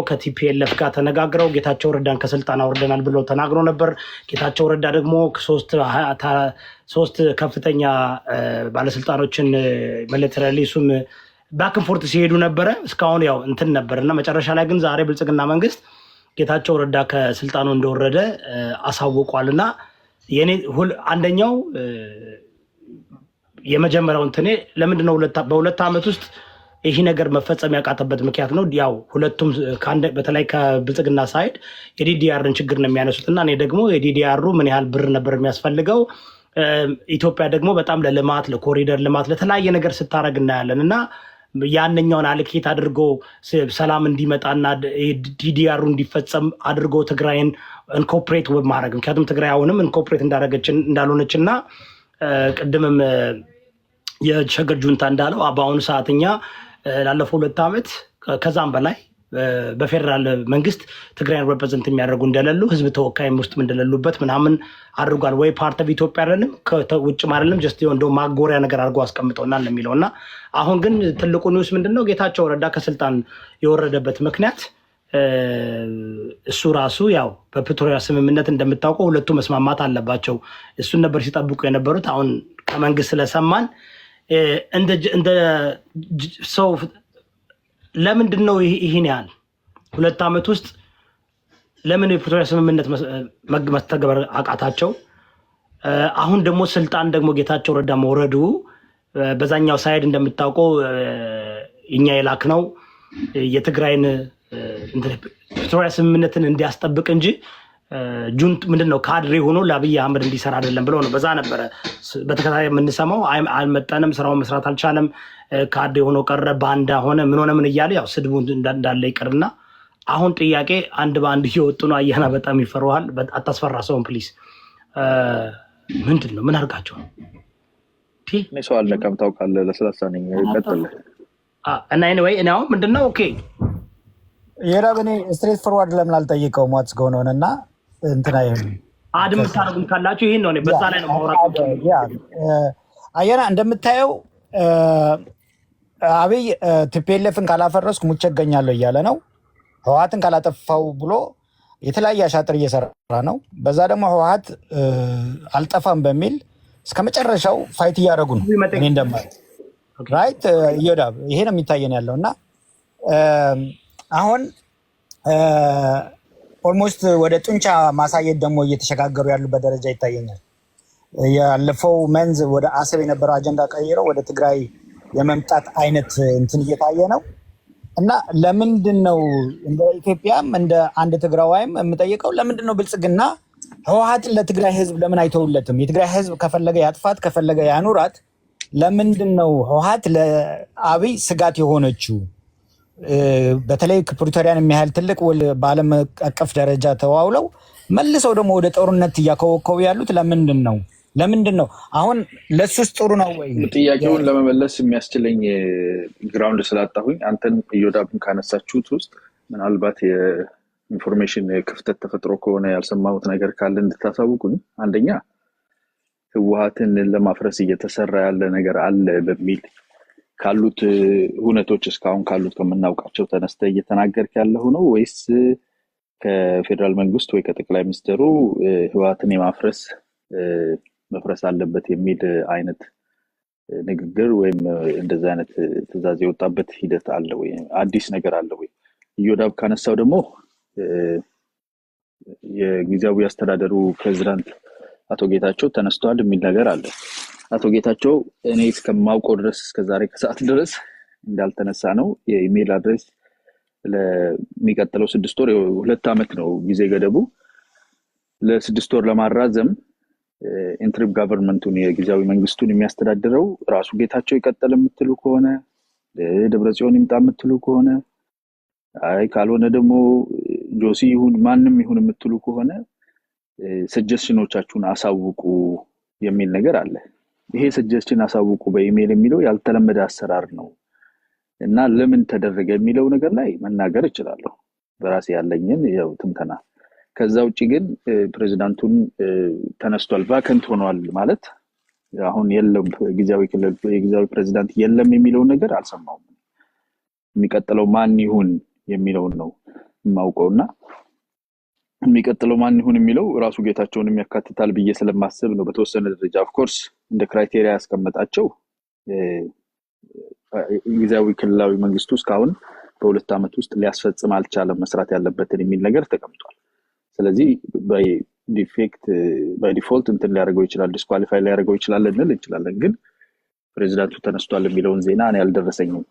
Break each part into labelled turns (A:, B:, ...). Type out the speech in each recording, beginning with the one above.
A: ከቲፒኤልኤፍ ጋር ተነጋግረው ጌታቸው ረዳን ከስልጣን አውርደናል ብለው ተናግሮ ነበር። ጌታቸው ረዳ ደግሞ ሶስት ከፍተኛ ባለስልጣኖችን ሚሊተሪ እሱም ባክንፎርት ሲሄዱ ነበረ። እስካሁን ያው እንትን ነበር እና መጨረሻ ላይ ግን ዛሬ ብልጽግና መንግስት ጌታቸው ረዳ ከስልጣኑ እንደወረደ አሳውቋል። እና አንደኛው የመጀመሪያው እንትኔ ለምንድነው በሁለት ዓመት ውስጥ ይሄ ነገር መፈጸም ያቃተበት ምክንያት ነው። ያው ሁለቱም በተለይ ከብልጽግና ሳይድ የዲዲአርን ችግር ነው የሚያነሱት እና እኔ ደግሞ የዲዲአሩ ምን ያህል ብር ነበር የሚያስፈልገው፣ ኢትዮጵያ ደግሞ በጣም ለልማት ለኮሪደር ልማት ለተለያየ ነገር ስታደርግ እናያለን እና ያንኛውን አልኬት አድርጎ ሰላም እንዲመጣና ዲዲአሩ እንዲፈጸም አድርጎ ትግራይን ኢንኮርፖሬት ማድረግ ምክንያቱም ትግራይ አሁንም ኢንኮርፖሬት እንዳልሆነች እና ቅድምም የሸገር ጁንታ እንዳለው በአሁኑ ሰዓትኛ ላለፈው 2 ዓመት ከዛም በላይ በፌደራል መንግስት ትግራይን ሪፕሬዘንት የሚያደርጉ እንደሌሉ ህዝብ ተወካይም ውስጥ እንደሌሉበት ምናምን አድርጓል። ወይ ፓርት ኦፍ ኢትዮጵያ አይደለም ከውጭ አይደለም ጀስት እንደው ማጎሪያ ነገር አድርጎ አስቀምጠውናል የሚለውና አሁን ግን ትልቁ ኒውስ ምንድነው ጌታቸው ረዳ ከስልጣን የወረደበት ምክንያት እሱ ራሱ ያው በፕሪቶሪያ ስምምነት እንደምታውቀው ሁለቱ መስማማት አለባቸው። እሱን ነበር ሲጠብቁ የነበሩት። አሁን ከመንግስት ስለሰማን እንደ ሰው ለምንድን ነው ይሄን ያህል 2 ዓመት ውስጥ ለምን የፕሪቶሪያ ስምምነት መተግበር አቃታቸው? አሁን ደግሞ ስልጣን ደግሞ ጌታቸው ረዳ መውረዱ በዛኛው ሳይድ እንደምታውቀው እኛ የላክነው የትግራይን ፕሪቶሪያ ስምምነትን እንዲያስጠብቅ እንጂ ጁንት ምንድነው ካድሬ ሆኖ ለአብይ አህመድ እንዲሰራ አይደለም ብለው ነው በዛ ነበረ በተከታታይ የምንሰማው። አልመጠንም፣ ስራውን መስራት አልቻለም፣ ካድሬ ሆኖ ቀረ፣ ባንዳ ሆነ፣ ምን ሆነ ምን እያለ ያው ስድቡ እንዳለ ይቅርና አሁን ጥያቄ አንድ በአንድ እየወጡ ነው። አያና በጣም ይፈራዋል። አታስፈራ ሰውን ፕሊዝ። ምንድነው ምን አድርጋቸው ነው
B: እኔ ሰው አልነካም ታውቃለህ። ለስላሳ ነኝ ይቀጥል
A: እና ኤኒዌይ እኔ አሁን ምንድነው ኦኬ
C: የራበኔ ስትሬት ፎርዋርድ ለምን አልጠይቀውም ዋትስ ጎን ኦን እና እንትና ይሄን
A: አድም ታረጉም ካላችሁ ይሄን ነው በዛ ላይ ነው ማውራት።
C: አያና እንደምታየው አብይ ቲፒኤልኤፍን ካላፈረስኩ ሙቼ እገኛለሁ እያለ ነው። ህወሓትን ካላጠፋው ብሎ የተለያየ አሻጥር እየሰራ ነው። በዛ ደግሞ ህወሓት አልጠፋም በሚል እስከ መጨረሻው ፋይት እያደረጉ ነው። እኔ እንደማለት ራይት ይወዳብ ይሄ ነው የሚታየን ያለውና አሁን ኦልሞስት ወደ ጡንቻ ማሳየት ደግሞ እየተሸጋገሩ ያሉበት ደረጃ ይታየኛል። ያለፈው መንዝ ወደ አሰብ የነበረው አጀንዳ ቀይረው ወደ ትግራይ የመምጣት አይነት እንትን እየታየ ነው እና ለምንድን ነው እንደ ኢትዮጵያም እንደ አንድ ትግራዋይም የምጠይቀው ለምንድን ነው ብልጽግና ህወሓትን ለትግራይ ህዝብ ለምን አይተውለትም? የትግራይ ህዝብ ከፈለገ ያጥፋት ከፈለገ ያኑራት። ለምንድን ነው ህወሓት ለአብይ ስጋት የሆነችው? በተለይ ፕሪቶሪያን የሚያህል ትልቅ ውል በዓለም አቀፍ ደረጃ ተዋውለው መልሰው ደግሞ ወደ ጦርነት እያከወከው ያሉት ለምንድን ነው? አሁን ለሱስ ጥሩ ነው ወይ?
B: ጥያቄውን ለመመለስ የሚያስችለኝ ግራውንድ ስላጣሁኝ አንተን እዮዳብን ካነሳችሁት ውስጥ ምናልባት የኢንፎርሜሽን ክፍተት ተፈጥሮ ከሆነ ያልሰማሁት ነገር ካለ እንድታሳውቁኝ። አንደኛ ህወሓትን ለማፍረስ እየተሰራ ያለ ነገር አለ በሚል ካሉት ሁነቶች እስካሁን ካሉት ከምናውቃቸው ተነስተ እየተናገርክ ያለው ነው ወይስ ከፌደራል መንግስት ወይ ከጠቅላይ ሚኒስትሩ ህወሓትን መፍረስ አለበት የሚል አይነት ንግግር ወይም እንደዛ አይነት ትዕዛዝ የወጣበት ሂደት አለ ወይ? አዲስ ነገር አለ ወይ? እዮዳብ ካነሳው ደግሞ የጊዜያዊ አስተዳደሩ ፕሬዝዳንት አቶ ጌታቸው ተነስተዋል የሚል ነገር አለ። አቶ ጌታቸው እኔ እስከማውቀው ድረስ እስከዛሬ ከሰዓት ድረስ እንዳልተነሳ ነው። የኢሜል አድሬስ ለሚቀጥለው 6 ወር 2 ዓመት ነው ጊዜ ገደቡ። ለ6 ወር ለማራዘም ኢንትሪም ጋቨርንመንቱን የጊዜያዊ መንግስቱን የሚያስተዳድረው ራሱ ጌታቸው ይቀጥል የምትሉ ከሆነ ደብረጽዮን ይምጣ የምትሉ ከሆነ አይ ካልሆነ ደግሞ ጆሲ ይሁን ማንም ይሁን የምትሉ ከሆነ ሰጀሽኖቻችሁን አሳውቁ የሚል ነገር አለ። ይሄ ሰጀሽን አሳውቁ በኢሜል የሚለው ያልተለመደ አሰራር ነው እና ለምን ተደረገ የሚለው ነገር ላይ መናገር እችላለሁ በራሴ ያለኝን ያው ትንተና። ከዛ ውጪ ግን ፕሬዝዳንቱን ተነስቷል ቫካንት ሆኗል ማለት አሁን የለም የጊዜያዊ ፕሬዝዳንት የለም የሚለው ነገር አልሰማውም። የሚቀጥለው ማን ይሁን የሚለው ነው ማውቀውና የሚቀጥለው ማን ይሁን የሚለው ራሱ ጌታቸውን የሚያካትታል ብዬ ስለማስብ ነው። በተወሰነ ደረጃ ኦፍ ኮርስ እንደ ክራይቴሪያ ያስቀመጣቸው ጊዜያዊ ክልላዊ መንግስቱ እስካሁን በ2 ዓመት ውስጥ ሊያስፈጽም አልቻለም መስራት ያለበትን የሚል ነገር ተቀምጧል። ስለዚህ በዲፎልት እንትን ሊያደርገው ይችላል፣ ዲስኳሊፋይ ሊያደርገው ይችላል እንችላለን። ግን ፕሬዚዳንቱ ተነስቷል የሚለውን ዜና እኔ አልደረሰኝም።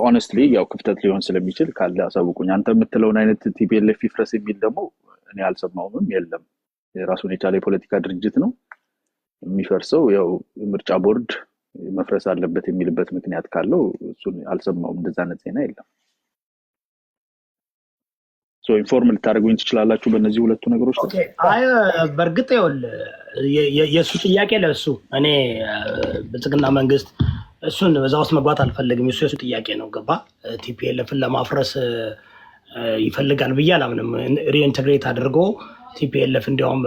B: ሆነስትሊ ያው ክፍተት ሊሆን ስለሚችል ካለ አሳውቁኝ። አንተ የምትለውን አይነት ቲፒኤልኤፍ ይፍረስ የሚል ደግሞ እኔ አልሰማሁም። የለም ራሱን የቻለ የፖለቲካ ድርጅት ነው። የሚፈርሰው ያው ምርጫ ቦርድ መፍረስ አለበት የሚልበት ምክንያት ካለው እሱን አልሰማሁም። እንደዛ አይነት ዜና የለም። ኢንፎርም ልታደርጉኝ ትችላላችሁ በእነዚህ ሁለቱ ነገሮች?
A: ኦኬ አይ በርግጥ የሱ ጥያቄ ለሱ እኔ ብልጽግና መንግስት እሱን በዛ ውስጥ መግባት አልፈልግም። የሱ ጥያቄ ነው። ገባ ቲፒኤልኤፍን ለማፍረስ ይፈልጋል ብዬ አላምንም። ሪኢንተግሬት አድርጎ ቲፒኤልኤፍ እንዲያውም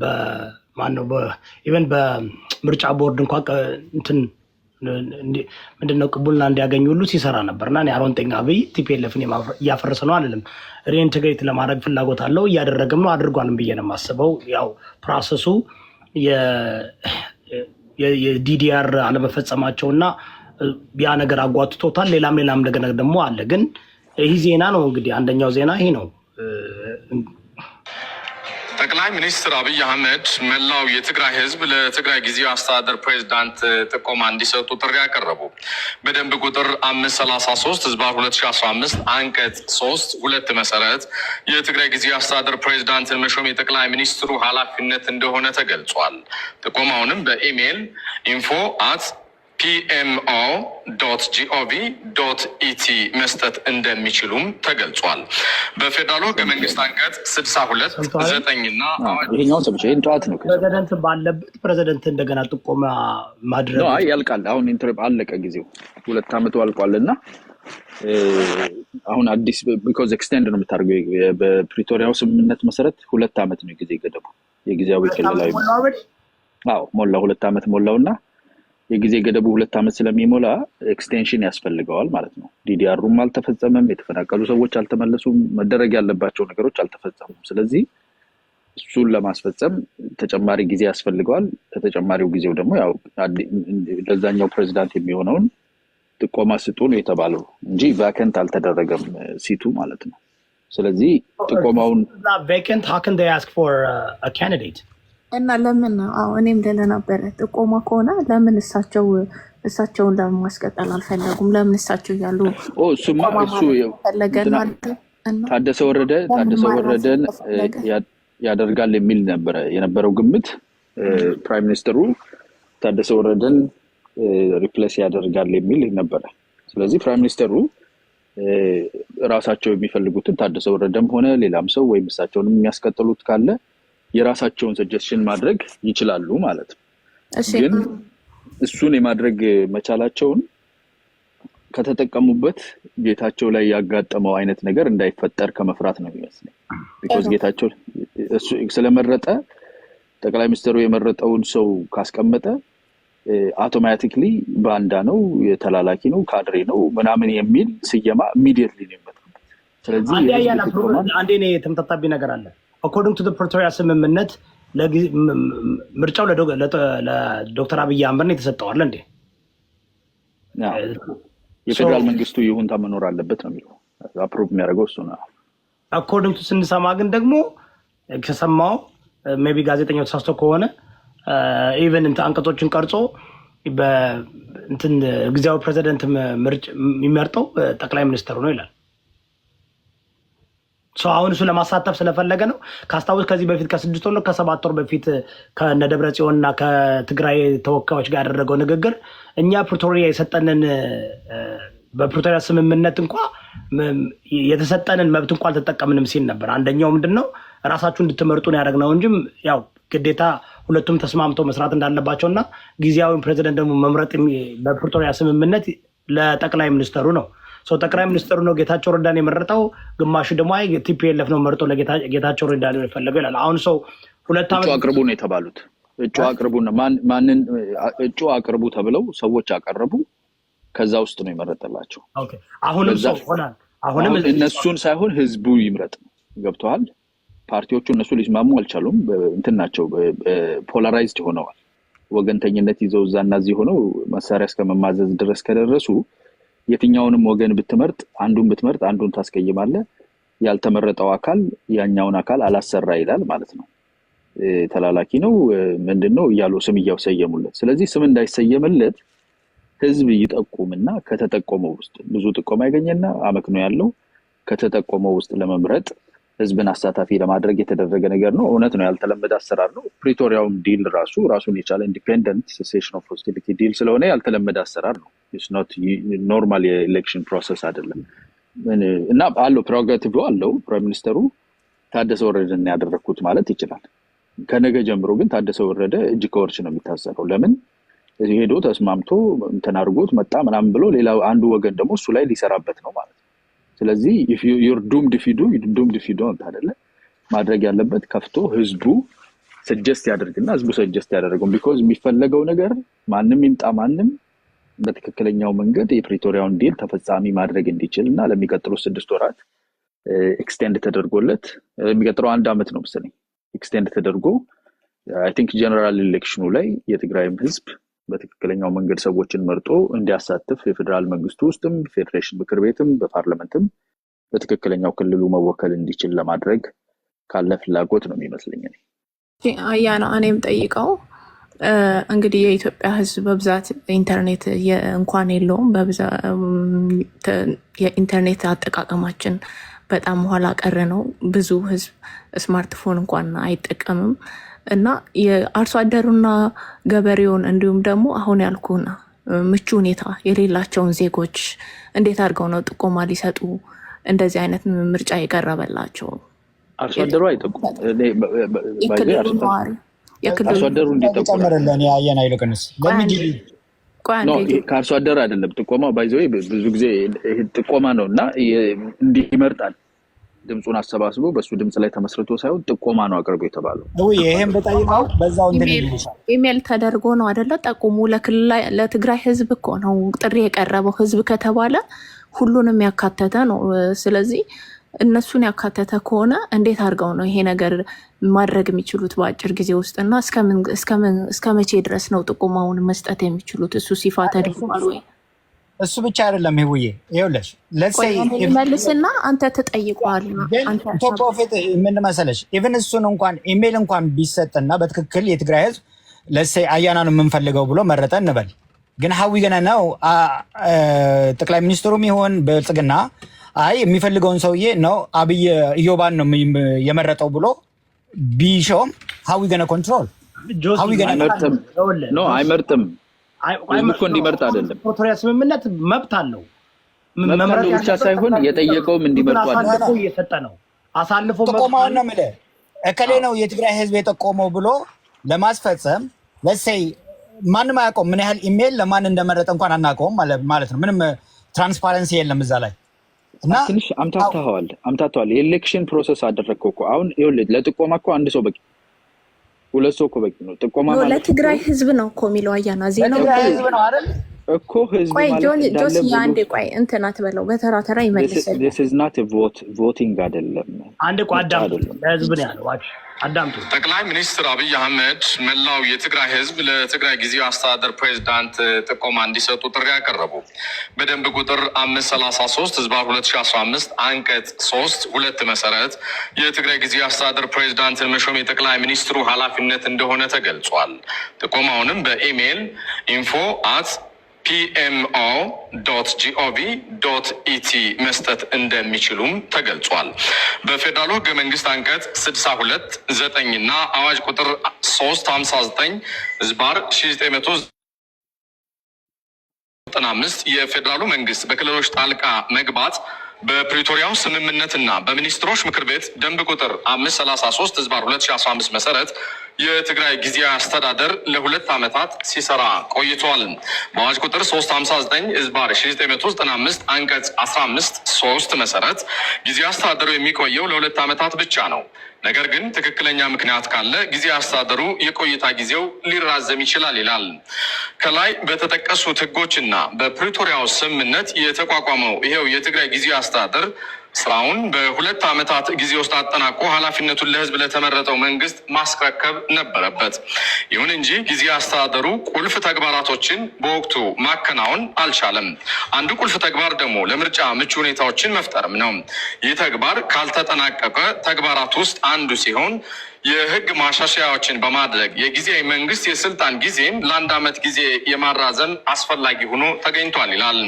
A: በማነው ኢቨን በምርጫ ቦርድ እንኳን እንትን ምንድነው ቅቡልና እንዲያገኙ ሁሉ ሲሰራ ነበርና እኔ አሮንጤኛ አብይ ቲፒኤልኤፍን እያፈረሰ ነው አይደለም፣ ሪኢንተግሬት ለማድረግ ፍላጎት አለው፣ እያደረገም ነው፣ አድርጓልም ብዬ ነው የማስበው። ያው ፕሮሰሱ የዲዲአር አለመፈጸማቸውና ያ ነገር አጓትቶታል። ሌላም ነገር ደግሞ አለ። ግን ይህ ዜና ነው እንግዲህ አንደኛው ዜና ይሄ ነው።
D: ጠቅላይ ሚኒስትር አብይ አህመድ መላው የትግራይ ህዝብ ለትግራይ ጊዜያዊ አስተዳደር ፕሬዝዳንት ጥቆማ እንዲሰጡ ጥሪ ያቀረቡ። በደንብ ቁጥር 533/2015 አንቀጽ 3(2) መሰረት የትግራይ ጊዜያዊ አስተዳደር ፕሬዝዳንትን መሾም የጠቅላይ ሚኒስትሩ ኃላፊነት እንደሆነ ተገልጿል። ጥቆማውንም በኢሜይል info@pmo.gov.et መስጠት እንደሚችሉም ተገልጿል። በፌደራሉ ህገ መንግስት አንቀጽ 62(9)እና
B: ይሄኛው ሰብቼ እንጣት ነው
A: ፕሬዝዳንት ባለበት ፕሬዝዳንት እንደገና ጥቆማ ማድረግ
B: ነው። ያልቃል። አሁን ኢንተርፕ አለቀ፣ ጊዜው 2 ዓመቱ አልቋልና አሁን አዲስ ቢኮዝ ኤክስቴንድ ነው የምታደርገው። በፕሪቶሪያው ስምምነት መሰረት 2 ዓመት ነው ጊዜ ገደቡ የጊዜያዊ ክልላዊ። አዎ ሞላ፣ 2 ዓመት ሞላውና የጊዜ ገደቡ 2 ዓመት ስለሚሞላ ኤክስቴንሽን ያስፈልገዋል ማለት ነው። ዲዲአሩም አልተፈጸመም፣ የተፈናቀሉ ሰዎች አልተመለሱም፣ መደረግ ያለባቸው ነገሮች አልተፈጸሙም። ስለዚህ እሱን ለማስፈጸም ተጨማሪ ጊዜ ያስፈልገዋል። ከተጨማሪው ጊዜው ደግሞ ያው ለዛኛው ፕሬዝዳንት የሚሆነውን ጥቆማ ስጡ ነው የተባለው እንጂ ቫከንት አልተደረገም ሲቱ ማለት ነው። ስለዚህ ጥቆማውን
A: ቫከንት how can they ask for a candidate
E: እና ለምን እኔም ደለ ነበረ ጥቆማ ከሆነ ለምን እሳቸውን ለማስቀጠል አልፈለጉም? ለምን እሳቸው ያሉ
B: እሱማ እሱ ታደሰ ወረደን ያደርጋል የሚል ነበረ የነበረው ግምት። ፕራይም ሚኒስተሩ ታደሰ ወረደን ሪፕሌስ ያደርጋል የሚል ነበረ። ስለዚህ ፕራይም ሚኒስተሩ ራሳቸው የሚፈልጉትን ታደሰ ወረደም ሆነ ሌላም ሰው ወይም እሳቸውንም የሚያስቀጥሉት ካለ የራሳቸውን ሰጀስሽን ማድረግ ይችላሉ ማለት ነው። ግን እሱን የማድረግ መቻላቸውን ከተጠቀሙበት ጌታቸው ላይ ያጋጠመው አይነት ነገር እንዳይፈጠር ከመፍራት ነው የሚመስለው። ቢኮዝ ጌታቸው እሱ ስለመረጠ ጠቅላይ ሚኒስትሩ የመረጠውን ሰው ካስቀመጠ አውቶማቲክሊ ባንዳ ነው፣ የተላላኪ ነው፣ ካድሬ ነው ምናምን የሚል ስየማ ኢሚዲየትሊ ነው የሚመጣው። ስለዚህ
A: አንዴ ነው የተምታታብኝ ነገር አለ። according to the Pretoria ስምምነት ምርጫው ለዶክተር አብይ አህመድ የተሰጠዋል እንዴ?
B: የፌደራል መንግስቱ ይሁንታ መኖር አለበት ነው የሚለው። አፕሩቭ የሚያደርገው እሱ ነው።
A: according to ስንሰማ ግን ደግሞ ከሰማው ሜቢ ጋዜጠኛው ተሳስቶ ከሆነ ኢቨን አንቀጾችን ቀርጾ በእንትን ጊዜያዊ ፕሬዝዳንት የሚመርጠው ጠቅላይ ሚኒስትሩ ነው ይላል። አሁን እሱ ለማሳተፍ ስለፈለገ ነው። ካስታውስ ከዚህ በፊት ከ6 ወር ነው ከ7 ወር በፊት ከነደብረጽዮንና ከትግራይ ተወካዮች ጋር ያደረገው ንግግር እኛ ፕሪቶሪያ የሰጠንን በፕሪቶሪያ ስምምነት እንኳን የተሰጠንን መብት እንኳን አልተጠቀምንም ሲል ነበር። አንደኛው ምንድነው ራሳችሁ እንድትመርጡ ነው ያደረግነው እንጂ ያው ግዴታ ሁለቱም ተስማምተው መስራት እንዳለባቸውና ጊዜያዊ ፕሬዝዳንት ደግሞ መምረጥ በፕሪቶሪያ ስምምነት ለጠቅላይ ሚኒስትሩ ነው። ጠቅላይ ሚኒስትሩ ነው ጌታቸው ረዳን የመረጠው። ግማሹ ደግሞ አይ ቲፒኤልኤፍ ነው መርጦ ለጌታቸው ረዳን የፈለገው ይላል። አሁን ሰው 2 ዓመት
B: እጩ አቅርቡ ነው የተባሉት። እጩ አቅርቡ ነው ማንን እጩ አቅርቡ ተብለው ሰዎች አቀረቡ። ከዛ ውስጥ ነው የመረጠላቸው።
A: ኦኬ አሁንም ሰው ሆናል አሁንም
B: እነሱን ሳይሆን ህዝቡ ይምረጥ ነው። ገብተዋል። ፓርቲዎቹ እነሱ ሊስማሙ አልቻሉም። እንትን ናቸው፣ ፖላራይዝድ ሆነዋል። ወገንተኝነት ይዘው እዛና እዚህ ሆነው መሳሪያ እስከመማዘዝ ድረስ ከደረሱ የትኛውንም ወገን ብትመርጥ አንዱን ታስቀይማለህ። ያልተመረጠው አካል ያኛውን አካል አላሰራ ይላል ማለት ነው። ተላላኪ ነው ምንድነው እያሉ ስም እያሰየሙለት። ስለዚህ ስም እንዳይሰየምለት ህዝብ ይጠቁምና ከተጠቆመው ውስጥ ብዙ ጥቆማ ያገኘና አመክኖ ያለው ከተጠቆመው ውስጥ ለመምረጥ ህዝብን አሳታፊ ለማድረግ የተደረገ ነገር ነው። እውነት ነው፣ ያልተለመደ አሰራር ነው። ፕሪቶሪያውም ዲል ራሱን የቻለ ኢንዲፔንደንት ሴሴሽን ኦፍ ሆስቲሊቲ ዲል ስለሆነ ያልተለመደ አሰራር ነው። ኢትስ ኖት ኖርማል የኤሌክሽን ፕሮሰስ አይደለም እና አለው ፕሬሮጋቲቭ አለው። ፕራይም ሚኒስተሩ ታደሰ ወረደን ያደረኩት ማለት ይችላል። ከነገ ጀምሮ ግን ታደሰ ወረደ እጅ ከወርች ነው የሚታሰረው። ለምን ሄዶ ተስማምቶ እንትን አድርጎት መጣ ምናምን ብሎ ሌላ አንዱ ወገን ደግሞ እሱ ላይ ሊሰራበት ነው ማለት ነው። ስለዚህ you're doomed if you don't አይደለ? ማድረግ ያለበት ከፍቶ ህዝቡ ሰጀስት ያደርግና ህዝቡ ሰጀስት ያደርገው ቢኮዝ የሚፈለገው ነገር ማንም ይምጣ ማንም በትክክለኛው መንገድ የፕሪቶሪያውን ዲል ተፈጻሚ ማድረግ እንዲችልና ለሚቀጥሉት 6 ወራት ኤክስቴንድ ተደርጎለት የሚቀጥለው 1 አመት ነው መሰለኝ ኤክስቴንድ ተደርጎ አይ ቲንክ ጀነራል ኢሌክሽኑ ላይ የትግራይም ህዝብ በትክክለኛው መንገድ ሰዎችን መርጦ እንዲያሳትፍ የፌደራል መንግስቱ ውስጥም ፌዴሬሽን ምክር ቤትም በፓርላመንትም በትክክለኛው ክልሉ መወከል እንዲችል ለማድረግ ካለ ፍላጎት ነው የሚመስለኝ።
E: አያና እኔም ጠይቀው እንግዲህ የኢትዮጵያ ህዝብ በብዛት ኢንተርኔት እንኳን የለውም። የኢንተርኔት አጠቃቀማችን በጣም ኋላ ቀር ነው። ብዙ ህዝብ ስማርትፎን እንኳን አይጠቀምም እና የአርሶ አደሩና ገበሬውን እንዲሁም ደግሞ አሁን ያልኩና ምቹ ሁኔታ የሌላቸውን ዜጎች እንዴት አድርገው ነው ጥቆማ ሊሰጡ እንደዚህ አይነት ምርጫ የቀረበላቸው?
B: አርሶ አደሩ አይጠቁም። አርሶ አደሩ እንዲጠቁም
C: ያየና ይልቅንስ
B: ከአርሶ አደር አይደለም ጥቆማ ባይዘው ብዙ ጊዜ ጥቆማ ነው እና እንዲመርጣል ድምጹን አሰባስቦ በሱ ድምጽ ላይ ተመስርቶ ሳይሆን ጥቆማ ነው አቅርቦ የተባለው።
C: ይሄን በጣይማው በዛው እንደሚልሻል
E: ኢሜል ተደርጎ ነው አይደለ? ጠቁሙ ለትግራይ ህዝብ እኮ ነው ጥሪ የቀረበው። ህዝብ ከተባለ ሁሉንም ያካተተ ነው። ስለዚህ እነሱን ያካተተ ከሆነ እንዴት አድርገው ነው ይሄ ነገር ማድረግ የሚችሉት በአጭር ጊዜ ውስጥና እስከ መቼ ድረስ ነው ጥቆማውን መስጠት የሚችሉት? እሱ ሲፋ ተደርጓል ወይ?
C: እሱ ብቻ አይደለም። ይውዬ ይኸውልሽ
E: መልስና አንተ ተጠይቋል።
C: ቶፕ ኦፍ ኢት ምን መሰለሽ ኢቭን እሱን እንኳን ኢሜል እንኳን ቢሰጥና በትክክል የትግራይ ህዝብ ለሴ አያናን የምንፈልገው ብሎ መረጠ እንበል። ግን ሀዊ ገና ነው ጠቅላይ ሚኒስትሩም ይሆን በጽግና አይ የሚፈልገውን ሰውዬ ነው አብይ ኢዮባን ነው የመረጠው ብሎ ቢሾም ሀዊ ገና ኮንትሮል ሀዊ ገና
B: ነው አይመርጥም። ህዝብ እኮ እንዲመርጥ አይደለም።
A: ፕሪቶሪያ ስምምነት መብት አለው።
B: መመረጥ ብቻ ሳይሆን የጠየቀውም እንዲመርጡ
A: አሳልፎ እየሰጠ ነው። አሳልፎ
C: ጥቆማውን ነው የምልህ። እከሌ ነው የትግራይ ህዝብ የጠቆመው ብሎ ለማስፈጸም ለሴይ ማንም አያውቀውም። ምን ያህል ኢሜል ለማን እንደመረጠ እንኳን አናውቀውም ማለት ነው። ምንም ትራንስፓረንሲ የለም እዛ ላይ እና
B: ትንሽ አምታተዋል። የኤሌክሽን ፕሮሰስ አደረግከው እኮ አሁን ይኸውልህ፣ ለጥቆማ እኮ አንድ ሰው በቂ፣ 2 ሰው እኮ በቂ ነው። ጥቆማ ማለት
E: ለትግራይ ህዝብ ነው እኮ የሚለው አያና ዜናው
C: ህዝብ ነው አይደል
B: እኮ ህዝብ
E: ማለት ጆሲ አንዴ ቆይ እንትን አትበለው፣ በተራ ተራ ይመልስልኝ።
B: this is not a voting አይደለም።
A: አንድ ቋዳም ለህዝብ ነው ያለው። አዳምጡ።
D: ጠቅላይ ሚኒስትር አብይ አህመድ መላው የትግራይ ህዝብ ለትግራይ ጊዜያዊ አስተዳደር ፕሬዝዳንት ጥቆማ እንዲሰጡ ጥሪ ያቀረቡ በደንብ ቁጥር 533/2015 አንቀጽ 3(2) መሰረት የትግራይ ጊዜያዊ አስተዳደር ፕሬዝዳንትን መሾም የጠቅላይ ሚኒስትሩ ኃላፊነት እንደሆነ ተገልጿል። ጥቆማውንም በኢሜይል info@pmo.gov.et መስጠት እንደሚችሉም ተገልጿል። በፌደራሉ ህገ መንግስት አንቀጽ 62(9) እና አዋጅ ቁጥር 359/1995 የፌደራሉ መንግስት በክልሎች ጣልቃ መግባት በፕሪቶሪያው ስምምነትና በሚኒስትሮች ምክር ቤት ደንብ ቁጥር 533/2015 መሰረት የትግራይ ጊዜያዊ አስተዳደር ለ2 ዓመታት ሲሰራ ቆይቷል። በአዋጅ ቁጥር 359/1995 አንቀጽ 15(3) መሰረት ጊዜያዊ አስተዳደሩ የሚቆየው ለ2 ዓመታት ብቻ ነው። ነገር ግን ትክክለኛ ምክንያት ካለ ጊዜያዊ አስተዳደሩ የቆይታ ጊዜው ሊራዘም ይችላል ይላል። ከላይ በተጠቀሱት ህጎችና በፕሪቶሪያው ስምምነት የተቋቋመው ይሄው የትግራይ ጊዜያዊ አስተዳደር ስራውን በ2 ዓመታት ጊዜ ውስጥ አጠናቆ ኃላፊነቱን ለህዝብ ለተመረጠው መንግስት ማስረከብ ነበረበት። ይሁን እንጂ ጊዜያዊ አስተዳደሩ ቁልፍ ተግባራቶችን በወቅቱ ማከናወን አልቻለም። አንዱ ቁልፍ ተግባር ደግሞ ለምርጫ ምቹ ሁኔታዎችን መፍጠርም ነው። ይህ ተግባር ካልተጠናቀቀ ተግባራት ውስጥ አንዱ ሲሆን የህግ ማሻሻያዎችን በማድረግ የጊዜያዊ መንግስት የስልጣን ጊዜን ለ1 ዓመት ጊዜ የማራዘም አስፈላጊ ሆኖ ተገኝቷል ይላል።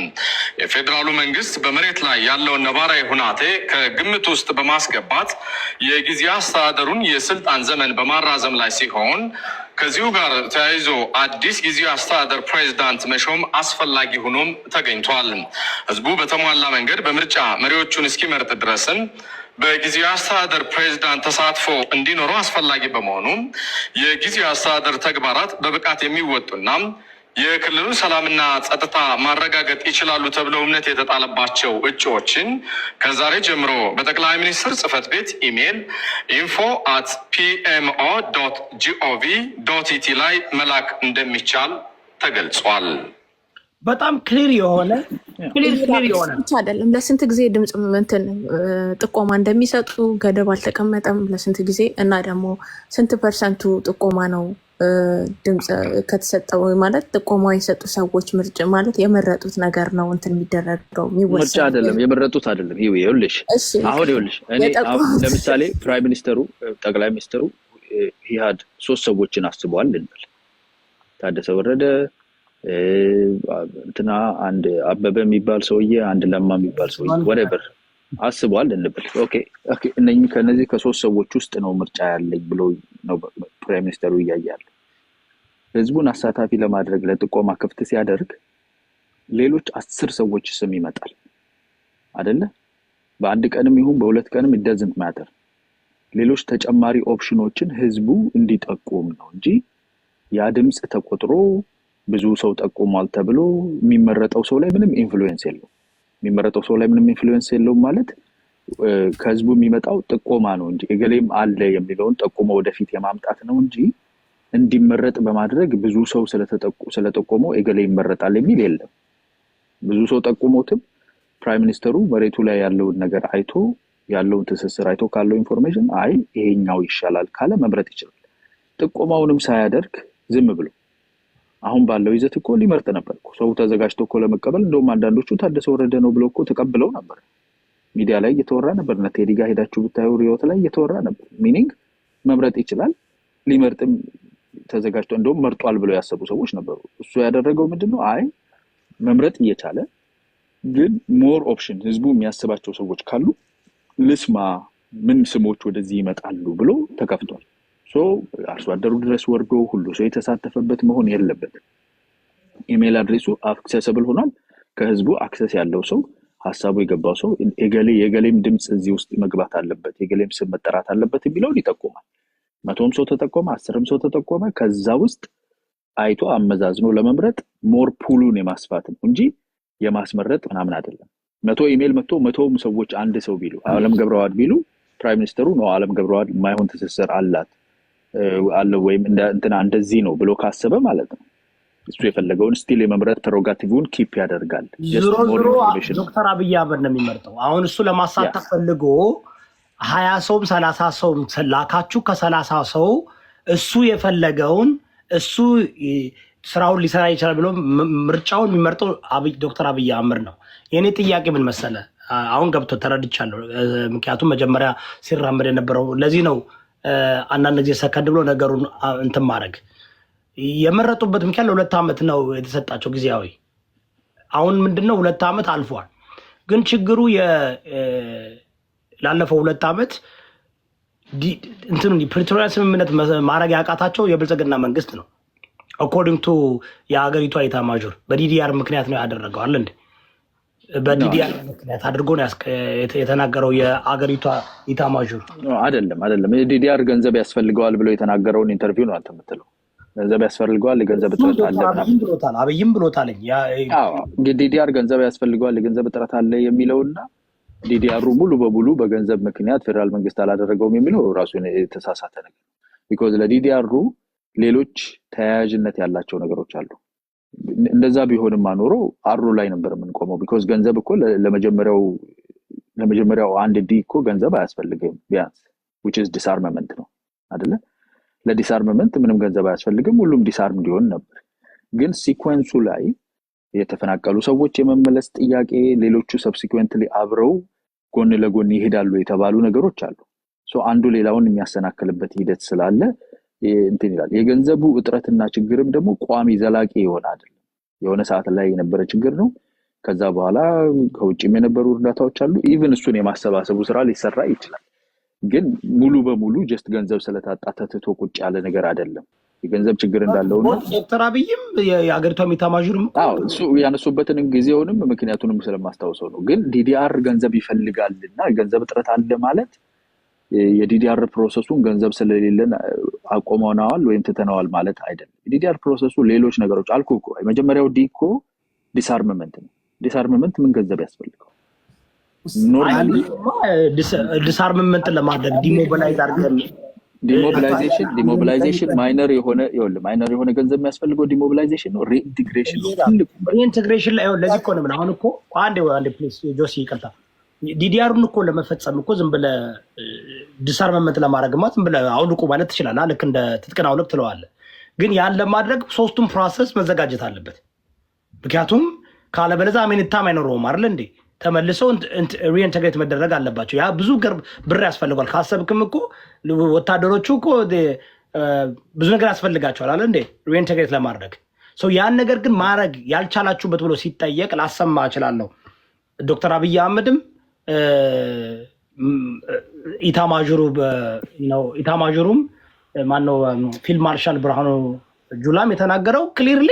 D: የፌዴራሉ መንግስት በመሬት ላይ ያለውን ነባራዊ ሁናቴ ከግምት ውስጥ በማስገባት የጊዜያዊ አስተዳደሩን የስልጣን ዘመን በማራዘም ላይ ሲሆን ከዚሁ ጋር ተያይዞ አዲስ ጊዜያዊ አስተዳደር ፕሬዝዳንት መሾም አስፈላጊ ሆኖም ተገኝቷል። ህዝቡ በተሟላ መንገድ በምርጫ መሪዎቹን እስኪመርጥ ድረስም በጊዜያዊ አስተዳደር ፕሬዝዳንት ተሳትፎ እንዲኖረው አስፈላጊ በመሆኑ የጊዜያዊ አስተዳደር ተግባራት በብቃት የሚወጡና የክልሉን ሰላምና ጸጥታ ማረጋገጥ ይችላሉ ተብለው እምነት የተጣለባቸው እጩዎችን ከዛሬ ጀምሮ በጠቅላይ ሚኒስትር ጽህፈት ቤት ኢሜይል info@pmo.gov.it ላይ መላክ እንደሚቻል ተገልጿል።
A: በጣም ክሊር የሆነ
E: ብቻ አይደለም። ለስንት ጊዜ ድምፅ ጥቆማ እንደሚሰጡ ገደብ አልተቀመጠም። ለስንት ጊዜ እና ደግሞ ስንት ፐርሰንቱ ጥቆማ ነው ድምፅ ከተሰጠው ማለት ጥቆማ የሰጡ ሰዎች ምርጫ ማለት የመረጡት ነገር ነው የሚደረገው የሚወሰነው
B: ምርጫ አይደለም፣ የመረጡት አይደለም። ይኸውልሽ እኔ ለምሳሌ ፕራይም ሚኒስተሩ ጠቅላይ ሚኒስተሩ ይሃድ 3 ሰዎችን አስበዋል እንበል። ታደሰ ወረደ እንትና አንድ አበበ የሚባል ሰውዬ አንድ ለማ የሚባል ሰውዬ ወሬበር አስበዋል እንበል። ኦኬ እነኚህ ከነዚህ ከ3 ሰዎች ውስጥ ነው ምርጫ ያለኝ ብሎ ነው ፕራይም ሚኒስተሩ እያያለ ህዝቡን አሳታፊ ለማድረግ ለጥቆማ ክፍት ሲያደርግ ሌሎች 10 ሰዎች ስም ይመጣል አይደለ? በአንድ ቀንም ይሁን በ2 ቀንም it doesn't matter። ሌሎች ተጨማሪ ኦፕሽኖችን ህዝቡ እንዲጠቁም ነው እንጂ ያ ድምጽ ተቆጥሮ ብዙ ሰው ጠቁሟል ተብሎ የሚመረጠው ሰው ላይ ምንም ኢንፍሉዌንስ የለውም። የሚመረጠው ሰው ላይ ምንም ኢንፍሉዌንስ የለውም ማለት ከህዝቡ የሚመጣው ጥቆማ ነው እንጂ እገሌም አለ የሚለውን ጠቁሞ ወደፊት የማምጣት ነው እንጂ እንዲመረጥ በማድረግ ብዙ ሰው ስለጠቆመው እገሌ ይመረጣል የሚል የለም። ብዙ ሰው ጠቁሞትም ፕራይም ሚኒስተሩ መሬቱ ላይ ያለውን ነገር አይቶ ያለውን ትስስር አይቶ ካለው ኢንፎርሜሽን አይ ይሄኛው ይሻላል ካለ መምረጥ ይችላል። ጥቆማውንም ሳያደርግ ዝም ብሎ አሁን ባለው ይዘት እኮ ሊመርጥ ነበር እኮ ሰው ተዘጋጅቶ እኮ ለመቀበል። እንደውም አንዳንዶቹ ታደሰ ወረደ ነው ብለው እኮ ተቀብለው ነበር። ሚዲያ ላይ እየተወራ ነበር እና ቴዲ ጋር ሄዳችሁ ብታዩ ሪዮት ላይ እየተወራ ነበር። ሚኒንግ መምረጥ ይችላል። ሊመርጥም ተዘጋጅቶ እንደውም መርጧል ብለው ያሰቡ ሰዎች ነበሩ። እሱ ያደረገው ምንድነው? አይ መምረጥ እየቻለ ግን ሞር ኦፕሽን ህዝቡ የሚያስባቸው ሰዎች ካሉ ልስማ ምን ስሞች ወደዚህ ይመጣሉ ብሎ ተከፍቷል። አርሶ አደሩ ድረስ ወርዶ ሁሉ ሰው የተሳተፈበት መሆን የለበትም። ኢሜል አድሬሱ አክሰስብል ሆኗል። ከህዝቡ አክሰስ ያለው ሰው ሐሳቡ የገባው ሰው የገሌም ድምጽ እዚህ ውስጥ መግባት አለበት፣ የገሌም ስም መጠራት አለበት የሚለውን ይጠቆማል። 100 ሰው ተጠቆመ፣ 10 ሰው ተጠቆመ፣ ከዛ ውስጥ አይቶ አመዛዝኖ ለመምረጥ ሞር ፑሉን የማስፋት ነው እንጂ የማስመረጥ ምናምን አይደለም። 100 ኢሜል መጥቶ 100 ሰዎች አንድ ሰው ቢሉ አለም ገብረዋድ ቢሉ ፕራይም ሚኒስተሩ ነው አለም ገብረዋድ ማይሆን ትስስር አለ ወይም እንትና እንደዚህ ነው ብሎ ካሰበ ማለት ነው እሱ የፈለገውን ስቲል የመምረጥ ፕሮጋቲቭን ኪፕ ያደርጋል።
A: ዞሮ ዶክተር አብይ አህመድ ነው የሚመርጠው። አሁን እሱ ለማሳተፍ ፈልጎ 20 ሰውም 30 ሰውም ላካችሁ ከ30 ሰው እሱ የፈለገውን እሱ ስራውን ሊሰራ ይችላል ብሎ ምርጫውን የሚመርጠው ዶክተር አብይ አህመድ ነው። የኔ ጥያቄ ምን መሰለ? አሁን ገብቶ ተረድቻለሁ። ምክንያቱም መጀመሪያ ሲራመድ የነበረው ለዚህ ነው። አንዳንድ ጊዜ ሰከንድ ብሎ ነገሩን እንትን ማድረግ የመረጡበት ምክንያት ለ2 ዓመት ነው የተሰጣቸው ጊዜያዊ። አሁን ምንድነው 2 ዓመት አልፏል። ግን ችግሩ ላለፈው 2 ዓመት እንትኑ ፕሪቶሪያ ስምምነት ማድረግ ያቃታቸው የብልጽግና መንግስት ነው። አኮርዲንግ ቱ የሀገሪቷ ኤታማዦር በዲዲአር ምክንያት ነው ያደረገው አለ እንዴ? በዲዲአር ምክንያት አድርጎ ነው የተናገረው የአገሪቷ ኢታማዦር።
B: አይደለም ዲዲአር ገንዘብ ያስፈልገዋል ብሎ የተናገረውን ኢንተርቪው ነው አንተ የምትለው። ገንዘብ ያስፈልገዋል፣ የገንዘብ እጥረት አለ
A: አብይም ብሎታል።
B: ዲዲአር ገንዘብ ያስፈልገዋል፣ የገንዘብ እጥረት አለ የሚለውና ዲዲአሩ ሙሉ በሙሉ በገንዘብ ምክንያት ፌደራል መንግስት አላደረገውም የሚለው ራሱ የተሳሳተ ነገር። ቢኮዝ ለዲዲአሩ ሌሎች ተያያዥነት ያላቸው ነገሮች አሉ። እንደዛ ቢሆንም አኖሮ አሩ ላይ ነበር የምንቆመው። ቢኮዝ ገንዘብ እኮ ለመጀመሪያው አንድ ዲ እኮ ገንዘብ አያስፈልግም ቢያንስ which is disarmament ነው አይደለ? ለዲስአርመመንት ምንም ገንዘብ አያስፈልግም፣ ሁሉም ዲስአርም እንዲሆን ነበር። ግን ሲኩዌንሱ ላይ የተፈናቀሉ ሰዎች የመመለስ ጥያቄ፣ ሌሎቹ ሰብሲኩዌንትሊ አብረው ጎን ለጎን ይሄዳሉ የተባሉ ነገሮች አሉ። አንዱ ሌላውን የሚያሰናክልበት ሂደት ስላለ እንትን ይላል። የገንዘቡ እጥረትና ችግርም ደግሞ ቋሚ ዘላቂ የሆነ አይደለም። የሆነ ሰዓት ላይ የነበረ ችግር ነው። ከዛ በኋላ ከውጭም የነበሩ እርዳታዎች አሉ። ኢቭን እሱን የማሰባሰቡ ስራ ሊሰራ ይችላል። ግን ሙሉ በሙሉ ጀስት ገንዘብ ስለታጣ ተትቶ ቁጭ ያለ ነገር አይደለም። የገንዘብ ችግር እንዳለውና
A: ዶክተር አብይም የአገሪቷ ኢታማዦርም
B: እሱ ያነሱበትን ጊዜውንም ምክንያቱንም ስለማስታውሰው ነው። ግን ዲዲአር ገንዘብ ይፈልጋልና ገንዘብ እጥረት አለ ማለት የዲዲአር ፕሮሰሱን ገንዘብ ስለሌለን አቆመናል ወይም ትተናል ማለት አይደለም። ዲዲአር ፕሮሰሱ ሌሎች ነገሮች አልኩ እኮ የመጀመሪያው ዲ እኮ ዲስአርመመንት ነው። ዲስአርመመንት ምን ገንዘብ ያስፈልገው? ኖርማሊ
A: ዲስአርመመንት ለማድረግ
B: ዲሞቢላይዜሽን ማይነር የሆነ ገንዘብ የሚያስፈልገው ዲሞቢላይዜሽን ነው።
A: ሪኢንቴግሬሽን ላይ ለዚህ እኮ ነው። አሁን እኮ አንዴ ፕሊዝ ጆሲ ይቅርታ፣ ዲዲአሩን እኮ ለመፈጸም እኮ ዝም ብለህ ዲስአርመመንት ለማድረግማ ዝም ብለህ አውልቁ ማለት ትችላለህ። ልክ እንደ ትጥቅን አውልቅ ትለዋለህ። ግን ያን ለማድረግ ሶስቱም ፕሮሰስ መዘጋጀት አለበት። ምክንያቱም ካለበለዚያ አሜኒታም አይኖረውም አይደል እንዴ? ተመልሰው ሪኢንቴግሬት መደረግ አለባቸው። ያ ብዙ ብር ያስፈልጓል። ካሰብክም እኮ ወታደሮቹ እኮ ብዙ ነገር ያስፈልጋቸዋል አለ እንዴ ሪኢንቴግሬት ለማድረግ። ያን ነገር ግን ማድረግ ያልቻላችሁበት ብሎ ሲጠየቅ ላሰማ እችላለሁ። ዶክተር አብይ አህመድም ኢታማዦሩም ማነው ፊልድ ማርሻል ብርሃኑ ጁላም የተናገረው ክሊርሊ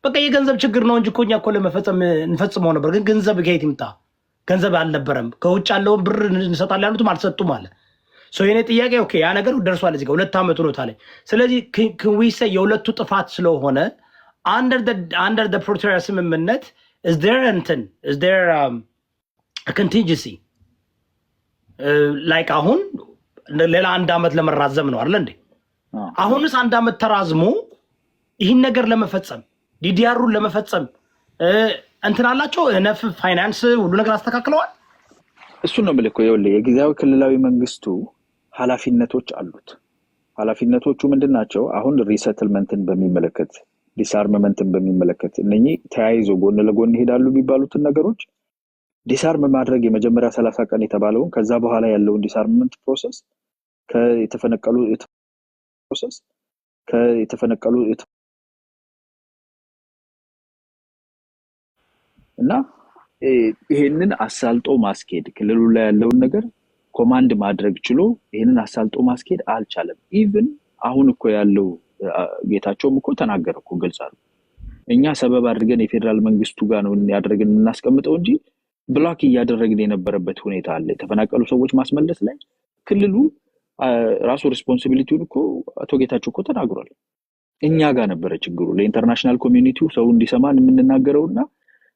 A: በቃ የገንዘብ ችግር ነው እንጂ እኮ እኛ እኮ ለመፈጸም እንፈጽመው ነበር። ግን ገንዘብ ከየት ይምጣ? ገንዘብ አልነበረም። ከውጭ ያለውን ብር እንሰጣለን ያሉትም አልሰጡም አለ። የኔ ጥያቄ ኦኬ ያ ነገር ደርሷል እዚህ ጋር 2 ዓመት ነው ታለ። ስለዚህ ክንዊሰ የሁለቱ ጥፋት ስለሆነ አንደር ዘ ፕሪቶሪያ ስምምነት is there a contingency like አሁን ሌላ 1 ዓመት ለመራዘም ነው አይደል እንዴ? አሁንስ 1 ዓመት ተራዝሞ ይህን ነገር ለመፈጸም ዲዲአሩን ለመፈጸም እንትን አላቸው ነፍ ፋይናንስ ሁሉ ነገር አስተካክለዋል።
B: እሱ ነው ምልኮ የጊዜያዊ ክልላዊ መንግስቱ ኃላፊነቶች አሉት። ኃላፊነቶቹ ምንድናቸው? አሁን ሪሰትልመንትን በሚመለከት ዲስአርመመንትን በሚመለከት እነኚህ ተያይዞ ጎን ለጎን ይሄዳሉ የሚባሉትን ነገሮች ዲስአርም ማድረግ የመጀመሪያ 30 ቀን የተባለውን ከዛ በኋላ ያለውን ዲስአርመንት ፕሮሰስ ከተፈነቀሉ እና ይሄንን አሳልጦ ማስኬድ ክልሉ ላይ ያለውን ነገር ኮማንድ ማድረግ ችሎ ይሄንን አሳልጦ ማስኬድ አልቻለም። ኢቭን አሁን እኮ ያለው ጌታቸውም እኮ ተናገረ እኮ ግልጽ አለ። እኛ ሰበብ አድርገን የፌደራል መንግስቱ ጋር ነው ያደረግን እናስቀምጠው እንጂ ብሎክ እያደረግን የነበረበት ሁኔታ አለ። የተፈናቀሉ ሰዎች ማስመለስ ላይ ክልሉ ራሱ ሪስፖንሲቢሊቲውን እኮ አቶ ጌታቸው እኮ ተናግሯል። እኛ ጋር ነበረ ችግሩ። ለኢንተርናሽናል ኮሚኒቲው ሰው እንዲሰማን የምንናገረውና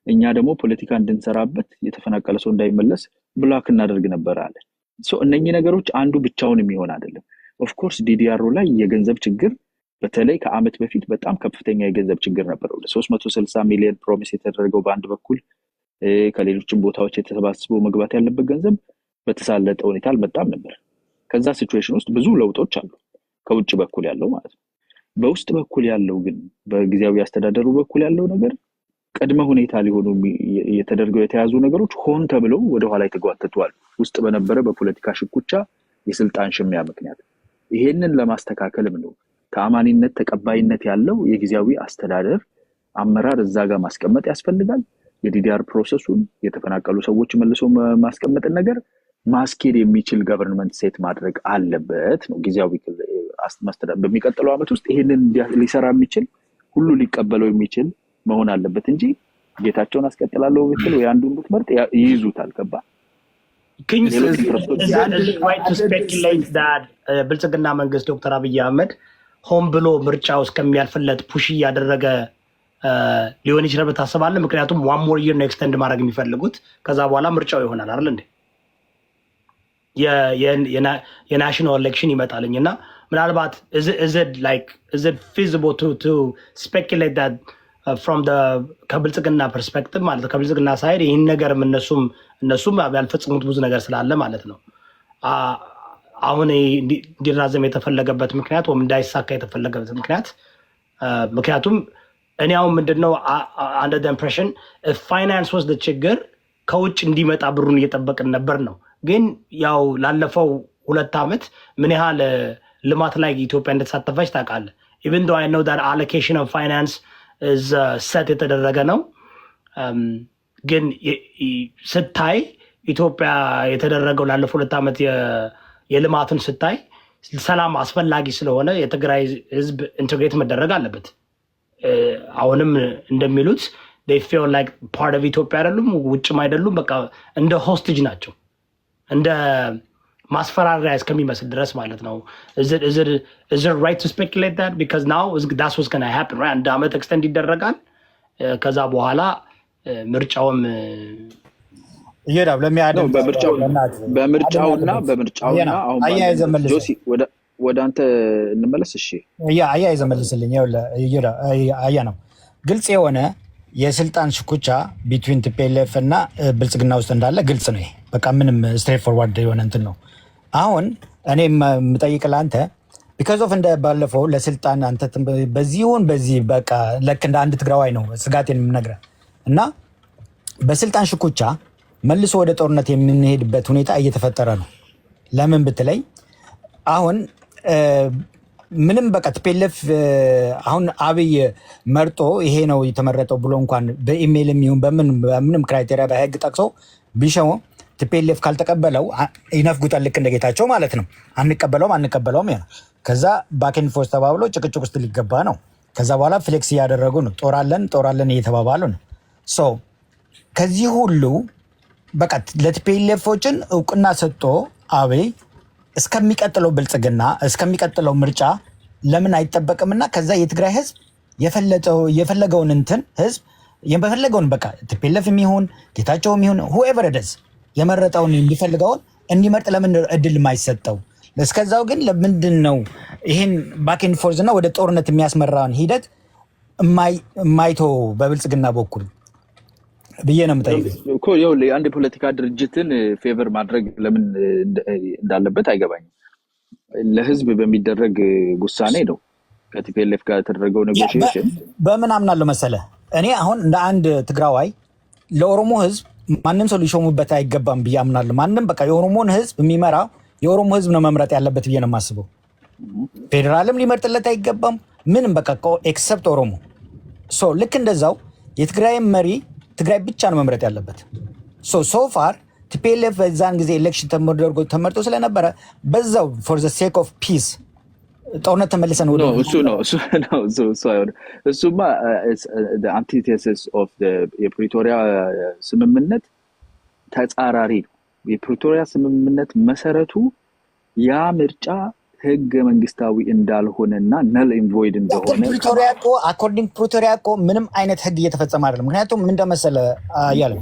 B: እኛ ደግሞ ፖለቲካ እንድንሰራበት የተፈናቀለ ሰው እንዳይመለስ ብሎክ እናደርግ ነበር አለ። እነኚህ ነገሮች አንዱ ብቻውን የሚሆን አይደለም። ኦፍ ኮርስ ዲዲአር ላይ የገንዘብ ችግር በተለይ ከአመት በፊት በጣም ከፍተኛ የገንዘብ ችግር ነበረው። 360 ሚሊዮን ፕሮሚስ የተደረገው በአንድ በኩል ከሌሎችም ቦታዎች የተሰባስበው መግባት ያለበት ገንዘብ በተሳለጠ ሁኔታ አልመጣም ነበር። ከዛ ሲቹዌሽን ውስጥ ብዙ ለውጦች አሉ። ከውጭ በኩል ያለው ማለት ነው። በውስጥ በኩል ያለው ግን በጊዜያዊ አስተዳደሩ በኩል ያለው ነገር ቅድመ ሁኔታ ሊሆኑ የተደረገው የተያዙ ነገሮች ሆን ተብለው ወደ ኋላ የተጓተቷል። ውስጥ በነበረ በፖለቲካ ሽኩቻ የስልጣን ሽሚያ ምክንያት ይሄንን ለማስተካከልም ነው ተአማኒነት ተቀባይነት ያለው የጊዜያዊ አስተዳደር አመራር እዛ ጋር ማስቀመጥ ያስፈልጋል። የዲዲአር ፕሮሰሱን የተፈናቀሉ ሰዎች መልሶ ማስቀመጥን ነገር ማስኬድ የሚችል ገቨርንመንት ሴት ማድረግ አለበት ነው ጊዜያዊ አስተዳደር። በሚቀጥለው አመት ውስጥ ይሄንን ሊሰራ የሚችል ሁሉ ሊቀበለው የሚችል መሆን አለበት እንጂ ጌታቸውን አስቀጥላለሁ ብትል ወይ አንዱን ብትመርጥ ይይዙታል። ገባ
A: ብልጽግና መንግስት ዶክተር አብይ አህመድ ሆን ብሎ ምርጫው እስከሚያልፍለት ፑሽ እያደረገ ሊሆን ይችላል ታስባለህ? ምክንያቱም ዋን ሞር ይር ነው ኤክስቴንድ ማድረግ የሚፈልጉት። ከዛ በኋላ ምርጫው ይሆናል አይደል እንዴ? የናሽናል ኤሌክሽን ይመጣልኝ እና ምናልባት is it feasible to speculate that from the ከብልጽግና ፐርስፔክቲቭ ማለት ከብልጽግና ሳይድ ይህን ነገርም እነሱም ያልፈጽሙት ብዙ ነገር ስላለ ማለት ነው አሁን እንዲራዘም የተፈለገበት ምክንያት ወይም እንዳይሳካ የተፈለገበት ምክንያቱም እኔ አሁን ምንድነው under the impression ፋይናንስ was the ችግር ከውጭ እንዲመጣ ብሩን እየጠበቅን ነበር ነው። ግን ያው ላለፈው 2 ዓመት ምን ያህል ልማት ላይ ኢትዮጵያ እንደተሳተፈች ታውቃለህ። even though I know that allocation of finance is set የተደረገ ነው ግን ስታይ ኢትዮጵያ የተደረገው ላለፈው 2 ዓመት የልማትን ስታይ ሰላም አስፈላጊ ስለሆነ የትግራይ ህዝብ ኢንተግሬት መደረግ አለበት። አሁንም እንደሚሉት they feel like part of Ethiopia አይደሉም ውጭም አይደሉም በቃ እንደ ሆስቴጅ ናቸው እንደ ማስፈራሪያ እስከሚመስል ድረስ ማለት ነው። is it right to speculate that because now that's what's going to happen right? አንድ ዓመት ኤክስቴንድ ይደረጋል ከዛ በኋላ ምርጫውም
C: ይሄዳል ለሚያደም
B: በምርጫውና አሁን ጆሲ ወደ አንተ እንመለስ። እሺ
C: አያይዘ መልስልኝ። አያ ነው ግልጽ የሆነ የስልጣን ሽኩቻ ቢትዊን ቲፒኤልኤፍ እና ብልጽግና ውስጥ እንዳለ ግልጽ ነው። በቃ ምንም ስትሬት ፎርዋርድ የሆነ እንትን ነው። አሁን እኔ የምጠይቅ ለአንተ ቢካዝ ኦፍ እንደ ባለፈው ለስልጣን አንተ በዚህ በቃ ለክ እንደ አንድ ትግራዋይ ነው ስጋቴን የምነግርህ እና በስልጣን ሽኩቻ መልሶ ወደ ጦርነት የምንሄድበት ሁኔታ እየተፈጠረ ነው። ለምን ብትለኝ አሁን ምንም በቃ ቲፒኤልኤፍ አሁን አብይ መርጦ ይሄ ነው የተመረጠው ብሎ እንኳን በኢሜይልም ይሁን በምንም ክራይቴሪያ በህግ ጠቅሶ ቢሸው ቲፒኤልኤፍ ካልተቀበለው ይነፍጉታል። ልክ እንደ ጌታቸው ማለት ነው። አንቀበለውም ያ ከዛ ባኬን ፎርስ ተባብሎ ጭቅጭቅ ውስጥ ሊገባ ነው። ከዛ በኋላ ፍሌክስ እያደረጉ ነው። ጦራለን እየተባባሉ ነው። ሶ ከዚህ ሁሉ በቃ ለቲፒኤልኤፎችን እውቅና ሰጥቶ አብይ እስከሚቀጥለው ብልጽግና እስከሚቀጥለው ምርጫ ለምን አይጠበቅምና ከዛ የትግራይ ህዝብ የፈለገውን እንትን ህዝብ የፈለገውን በቃ ቲፒኤልኤፍ የሚሆን ጌታቸው የሚሆን whoever it is የመረጠውን እንዲፈልገውን እንዲመርጥ ለምን እድል የማይሰጠው? እስከዛው ግን ለምንድን ነው ይሄን ባኬን ፎርዝ እና ወደ ጦርነት የሚያስመራውን ሂደት የማይቶ በብልጽግና በኩል ብዬ ነው የምጠይቀው
B: እኮ አንድ የፖለቲካ ድርጅትን ፌቨር ማድረግ ለምን እንዳለበት አይገባኝም። ለህዝብ በሚደረግ ውሳኔ ነው ከቲፒኤልኤፍ ጋር የተደረገው ኔጎሺዬሽን በምን
C: አምናለሁ መሰለህ? እኔ አሁን እንደ አንድ ትግራዋይ ለኦሮሞ ህዝብ ማንም ሰው ሊሾሙበት አይገባም ብዬ አምናለሁ። ማንም በቃ የኦሮሞን ህዝብ የሚመራ የኦሮሞ ህዝብ ነው መምረጥ ያለበት ብዬ ነው የማስበው። ፌዴራልም ሊመርጥለት አይገባም ምንም በቃ ኤክሰፕት ኦሮሞ። ሶ ልክ እንደዛው የትግራይ መሪ ትግራይ ብቻ ነው መምረጥ ያለበት። ሶ ፋር ቲፒኤልኤፍ በዛን ጊዜ ኤሌክሽን ተመርጦ ስለነበረ በዛው ፎር ዘ ሴክ ኦፍ ፒስ ጦርነት ተመልሰን ወደ
B: እሱማ አንቲቴሲስ ኦፍ የፕሪቶሪያ ስምምነት ተጻራሪ ነው። የፕሪቶሪያ ስምምነት መሰረቱ ያ ምርጫ ህገ መንግስታዊ እንዳልሆነና ነል ኢንቮይድ እንደሆነ
C: ፕሪቶሪያ እኮ አኮርዲንግ ፕሪቶሪያ እኮ ምንም አይነት ህግ እየተፈጸመ አይደለም። ምክንያቱም ምን እንደመሰለ ያለው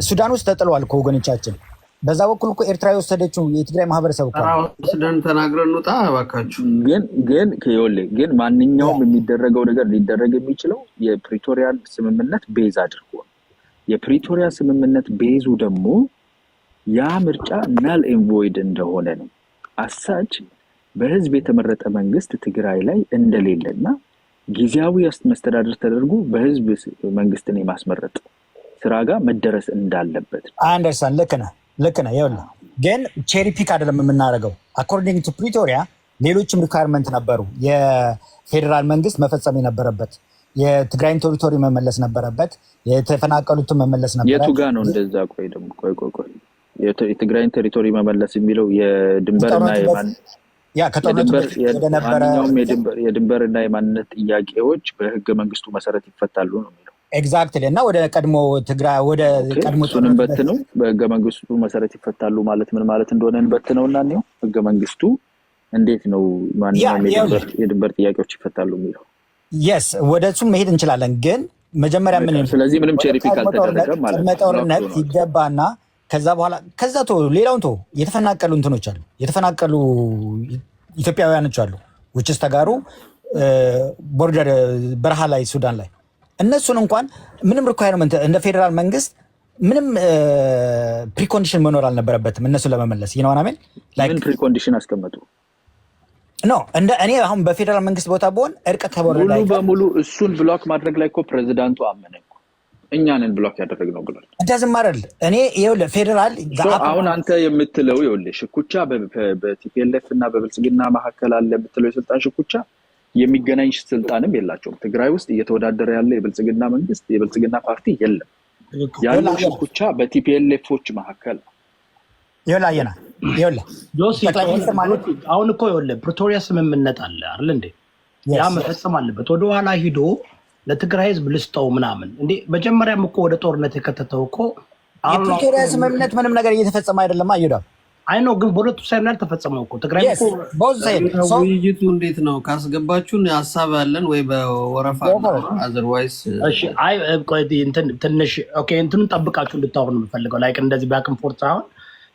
C: ሱዳን ውስጥ ተጥሏል እኮ ወገኖቻችን። በዛ በኩል እኮ ኤርትራ የወሰደችው የትግራይ ማህበረሰብ እኮ
F: ሱዳን ተናግረን እንውጣ እባካችሁ።
B: ግን ማንኛውም የሚደረገው ነገር ሊደረግ የሚችለው የፕሪቶሪያን ስምምነት ቤዝ አድርጎ ነው። የፕሪቶሪያ ስምምነት ቤዙ ደግሞ ያ ምርጫ ነል ኢንቮይድ እንደሆነ ነው። አሳች በህዝብ የተመረጠ መንግስት ትግራይ ላይ እንደሌለና ጊዜያዊ መስተዳድር ተደርጎ በህዝብ መንግስትን የማስመረጥ ስራ ጋር መደረስ እንዳለበት
C: አንደርሳን ልክ ነህ። ይኸውልህ ግን ቼሪ ፒክ አይደለም የምናደርገው። አኮርዲንግ ቱ ፕሪቶሪያ ሌሎችም ሪኳየርመንት ነበሩ። የፌዴራል መንግስት መፈጸም የነበረበት የትግራይን ቴሪቶሪ መመለስ ነበረበት። የተፈናቀሉትን መመለስ ነበረበት።
B: የቱ ጋር ነው እንደዛ? ቆይ የትግራይን ቴሪቶሪ መመለስ የሚለው የድንበርና የድንበርና የማንነት ጥያቄዎች በህገ መንግስቱ መሰረት ይፈታሉ ነው የሚለው።
C: ኤግዛክትሊ እና ወደ ቀድሞ ትግራይ ወደ ቀድሞ
B: እሱንም በትነው በህገ መንግስቱ መሰረት ይፈታሉ ማለት ምን ማለት እንደሆነ እንበትነውና ነው ህገ መንግስቱ እንዴት ነው ማንኛውም የድንበር ጥያቄዎች ይፈታሉ የሚለው?
C: የስ ወደ እሱም መሄድ እንችላለን፣ ግን መጀመሪያ ምን
B: ስለዚህ ምንም ቼሪፒክ አልተደረገም ማለት ነው።
C: ጦርነት ይገባና ከዛ በኋላ ከዛ ሌላውን የተፈናቀሉ እንትኖች አሉ፣ የተፈናቀሉ ኢትዮጵያውያኖች አሉ ውጭስ ተጋሩ ቦርደር በረሃ ላይ ሱዳን ላይ እነሱን እንኳን ምንም ሪኳየርመንት እንደ ፌዴራል መንግስት ምንም ፕሪኮንዲሽን መኖር አልነበረበትም እነሱን ለመመለስ ይነዋናሜን
B: ምን ፕሪኮንዲሽን አስቀመጡ?
C: ኖ እንደ እኔ አሁን በፌዴራል መንግስት ቦታ በሆን እርቀ ከበረዳ
B: ሙሉ በሙሉ እሱን ብሎክ ማድረግ ላይ እኮ ፕሬዚዳንቱ አመነ እኮ እኛንን ብሎክ ያደረግነው ብሏል።
C: እንደዚህም አይደል እኔ ይኸውልህ ፌዴራል
B: አሁን አንተ የምትለው ይኸውልህ ሽኩቻ በቲፒኤልኤፍ እና በብልጽግና መካከል አለ የምትለው የስልጣን ሽኩቻ የሚገናኝ ስልጣንም የላቸውም። ትግራይ ውስጥ እየተወዳደረ ያለ የብልጽግና መንግስት የብልጽግና ፓርቲ የለም። ያለው ሽኩቻ በቲፒኤልኤፎች መካከል ነው።
C: ይኸውልህ
A: አሁን እኮ ይኸውልህ ፕሪቶሪያ ስምምነት አለ አይደል እንዴ? ያ መፈጸም አለበት። ወደኋላ ሂዶ ለትግራይ ህዝብ ልስጠው ምናምን እንዴ? መጀመሪያም እኮ ወደ ጦርነት የከተተው እኮ
C: የፕሪቶሪያ ስምምነት ምንም ነገር እየተፈጸመ አይደለም። አይደለም
A: አይ ነው ግን በሁለቱ ሳይድ ላይ ተፈጸመው እኮ ትግራይ እኮ
F: ውይይቱ እንዴት ነው? ካስገባችሁን ሀሳብ አለን ወይ በወረፋ አዘርዋይስ?
A: እሺ አይ ትንሽ ኦኬ እንትኑን ጠብቃችሁ እንድታወሩ ነው የምፈልገው። ላይክ እንደዚህ ባክን ፎርት ሳይሆን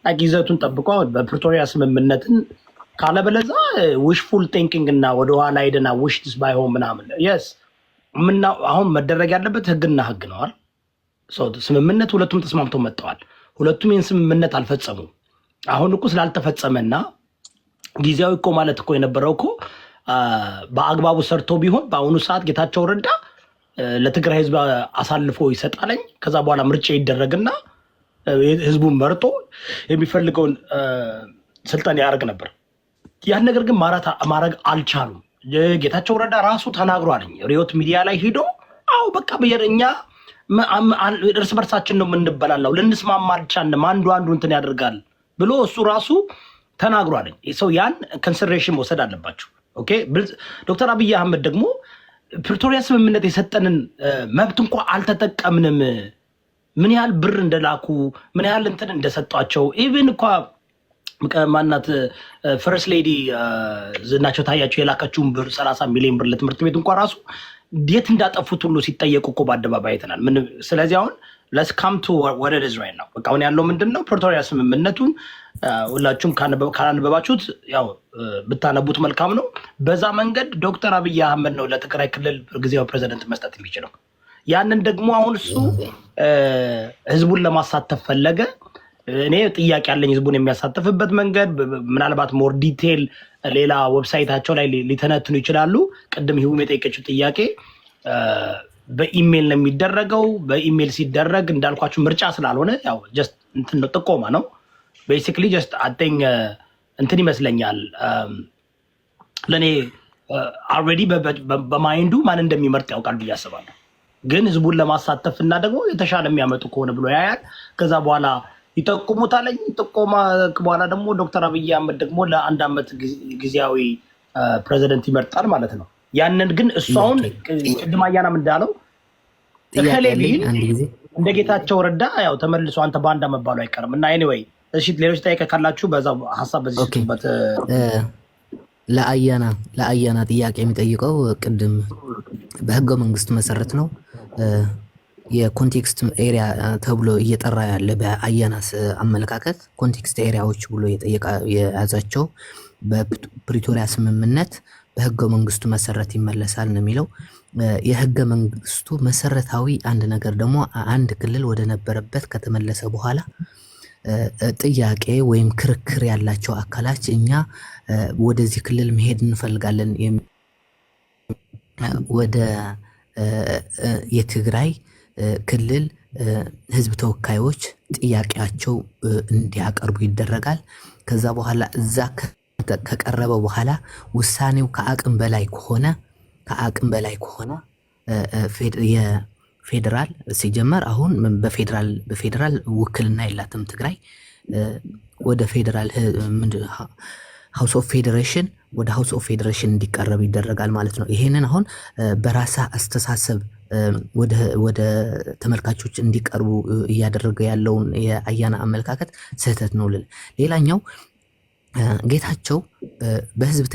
A: ላይክ ይዘቱን ጠብቆ በፕሪቶሪያ ስምምነትን ካለበለዛ ዊሽፉል ቲንኪንግ እና ወደኋላ ሄደና ዊሽስ ባይሆን ምናምን የስ አሁን መደረግ ያለበት ህግና ህግ ነው አይደል? ስምምነት ሁለቱም ተስማምተው መጥተዋል። ሁለቱም ይህን ስምምነት አልፈጸሙም። አሁን እኮ ስላልተፈጸመና ጊዜያዊ እኮ ማለት እኮ የነበረው እኮ በአግባቡ ሰርቶ ቢሆን በአሁኑ ሰዓት ጌታቸው ረዳ ለትግራይ ህዝብ አሳልፎ ይሰጣለኝ ከዛ በኋላ ምርጫ ይደረግና ህዝቡን መርጦ የሚፈልገውን ስልጣን ያደርግ ነበር። ያን ነገር ግን ማድረግ አልቻሉም። ጌታቸው ረዳ ራሱ ተናግሯልኝ ሪዮት ሚዲያ ላይ ሄዶ አዎ በቃ እኛ እርስ በርሳችን ነው የምንበላለው፣ ልንስማማ አልቻልንም፣ አንዱ እንትን ያደርጋል ብሎ እሱ ራሱ ተናግሯልኝ። ሰው ያን ኮንሲደሬሽን መውሰድ አለባቸው። ኦኬ ዶክተር አብይ አህመድ ደግሞ ፕሪቶሪያ ስምምነት የሰጠንን መብት እንኳ አልተጠቀምንም፣ ምን ያህል ብር እንደላኩ ምን ያህል እንትን እንደሰጧቸው ኢቭን እንኳ ማናት ፈርስት ሌዲ ዝናቸው ታያቸው የላከችውን ብር 30 ሚሊዮን ብር ለትምህርት ቤት እንኳ ራሱ የት እንዳጠፉት ሁሉ ሲጠየቁ እኮ በአደባባይ አይተናል። ስለዚህ አሁን let's come to what it is right now። በቃ አሁን ያለው ምንድነው ፕሪቶሪያ ስምምነቱን ሁላችሁም ካላነበባችሁት ያው ብታነቡት መልካም ነው። በዛ መንገድ ዶክተር አብይ አህመድ ነው ለትግራይ ክልል ጊዜያዊ ፕሬዝዳንት መስጠት የሚችለው። ያንን ደግሞ አሁን እሱ ህዝቡን ለማሳተፍ ፈለገ። እኔ ጥያቄ ያለኝ ህዝቡን የሚያሳተፍበት መንገድ ምናልባት ሞር ዲቴል ሌላ ዌብሳይታቸው ላይ ሊተነትኑ ይችላሉ። ቅድም ሂውም የጠየቀችው ጥያቄ በኢሜል ነው የሚደረገው። በኢሜል ሲደረግ እንዳልኳችሁ ምርጫ ስላልሆነ ያው ጀስት እንትን ነው ጥቆማ ነው። ቤሲክሊ ጀስት አይ እንትን ይመስለኛል ለእኔ አልሬዲ በማይንዱ ማን እንደሚመርጥ ያውቃል ብዬ አስባለሁ። ግን ህዝቡን ለማሳተፍ እና ደግሞ የተሻለ የሚያመጡ ከሆነ ብሎ ያያል። ከዛ በኋላ ይጠቁሙታለኝ። ጥቆማ በኋላ ደግሞ ዶክተር አብይ አህመድ ደግሞ ለ1 ዓመት ጊዜያዊ ፕሬዚደንት ይመርጣል ማለት ነው። ያንን ግን እሷውን ቅድም አያናም እንዳለው ከሌሊል እንደ ጌታቸው ረዳ ያው ተመልሶ አንተ ባንዳ መባሉ አይቀርም እና ኤኒዌይ እሺ ሌሎች ጠይቀ ካላችሁ በዛ ሀሳብ በዚህ ሲበት
G: ለአያና ጥያቄ የሚጠይቀው ቅድም በህገ መንግስት መሰረት ነው የኮንቴክስት ኤሪያ ተብሎ እየጠራ ያለ በአያናስ አመለካከት ኮንቴክስት ኤሪያዎች ብሎ የያዛቸው በፕሪቶሪያ ስምምነት በህገ መንግስቱ መሰረት ይመለሳል ነው የሚለው። የህገ መንግስቱ መሰረታዊ አንድ ነገር ደግሞ አንድ ክልል ወደ ነበረበት ከተመለሰ በኋላ ጥያቄ ወይም ክርክር ያላቸው አካላት እኛ ወደዚህ ክልል መሄድ እንፈልጋለን ወደ የትግራይ ክልል ህዝብ ተወካዮች ጥያቄያቸው እንዲያቀርቡ ይደረጋል። ከዛ በኋላ እዛ ከቀረበ በኋላ ውሳኔው ከአቅም በላይ ከሆነ የፌዴራል ሲጀመር አሁን በፌዴራል ውክልና የላትም ትግራይ ወደ ፌዴራል ሃውስ ኦፍ ፌዴሬሽን ወደ ሃውስ ኦፍ ፌዴሬሽን እንዲቀረብ ይደረጋል ማለት ነው። ይሄንን አሁን በራሳ አስተሳሰብ ወደ ተመልካቾች እንዲቀርቡ እያደረገ ያለውን የአያና አመለካከት ስህተት ነው ልል። ሌላኛው ጌታቸው በህዝብ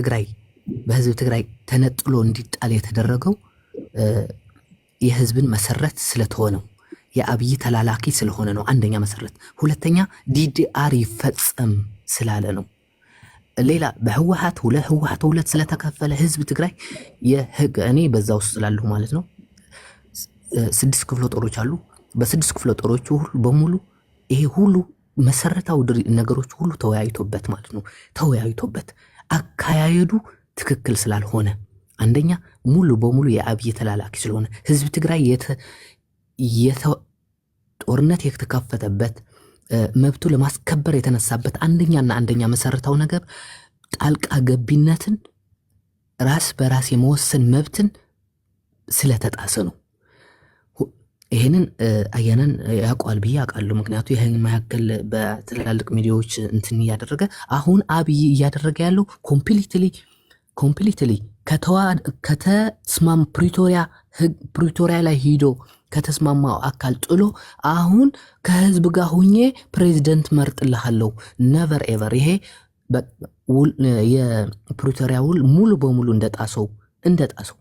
G: ትግራይ ተነጥሎ እንዲጣል የተደረገው የህዝብን መሰረት ስለተወ ነው። የአብይ ተላላኪ ስለሆነ ነው። አንደኛ መሰረት። ሁለተኛ ዲዲአር ይፈጸም ስላለ ነው። ሌላ በህወሓት ሁለት ስለተከፈለ ህዝብ ትግራይ እኔ በዛ ውስጥ ስላለሁ ማለት ነው 6 ክፍለ ጦሮች አሉ። በ6 ክፍለ ጦሮቹ በሙሉ ይሄ ሁሉ መሰረታዊ ነገሮች ሁሉ ተወያይቶበት ማለት ነው። ተወያይቶበት አካያየዱ ትክክል ስላልሆነ አንደኛ ሙሉ በሙሉ የአብይ ተላላኪ ስለሆነ ህዝብ ትግራይ ጦርነት የተከፈተበት መብቱ ለማስከበር የተነሳበት አንደኛ መሰረታው ነገር ጣልቃ ገቢነትን ራስ በራስ የመወሰን መብትን ስለተጣሰ ነው። ይሄንን አያናን ያውቀዋል ብዬ አውቃለሁ። ምክንያቱ ይሄን መካከል በትላልቅ ሚዲያዎች እንትን እያደረገ አሁን አብይ እያደረገ ያለው ኮምፕሊትሊ ከተስማም ፕሪቶሪያ ላይ ሂዶ ከተስማማው አካል ጥሎ አሁን ከህዝብ ጋር ሁኜ ፕሬዚደንት መርጥልሃለሁ ነቨር ኤቨር። ይሄ የፕሪቶሪያ ውል ሙሉ በሙሉ እንደጣሰው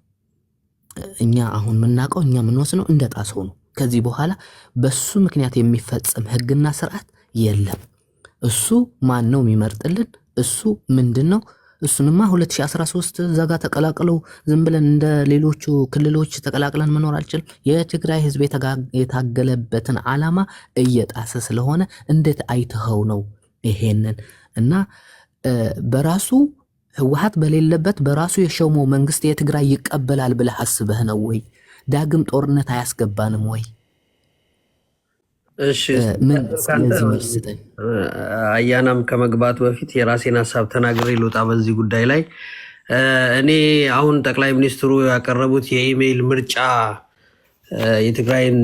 G: እኛ አሁን የምናውቀው እኛ የምንወስነው እንደጣሰው ነው። ከዚህ በኋላ በሱ ምክንያት የሚፈጸም ህግና ስርዓት የለም። እሱ ማን ነው የሚመርጥልን? እሱ ምንድን ነው? እሱንማ 2013 ዘጋ ተቀላቅለው ዝም ብለን እንደ ሌሎቹ ክልሎች ተቀላቅለን መኖር አልችልም። የትግራይ ህዝብ የታገለበትን ዓላማ እየጣሰ ስለሆነ እንዴት አይተኸው ነው ይሄንን? እና በራሱ ህወሓት በሌለበት በራሱ የሾመው መንግስት የትግራይ ይቀበላል ብለህ አስበህ ነው ወይ? ዳግም ጦርነት አያስገባንም ወይ?
F: እሺ አያናም ከመግባት በፊት የራሴን ሀሳብ ተናግሬ ልውጣ በዚህ ጉዳይ ላይ። እኔ አሁን ጠቅላይ ሚኒስትሩ ያቀረቡት የኢሜይል ምርጫ የትግራይን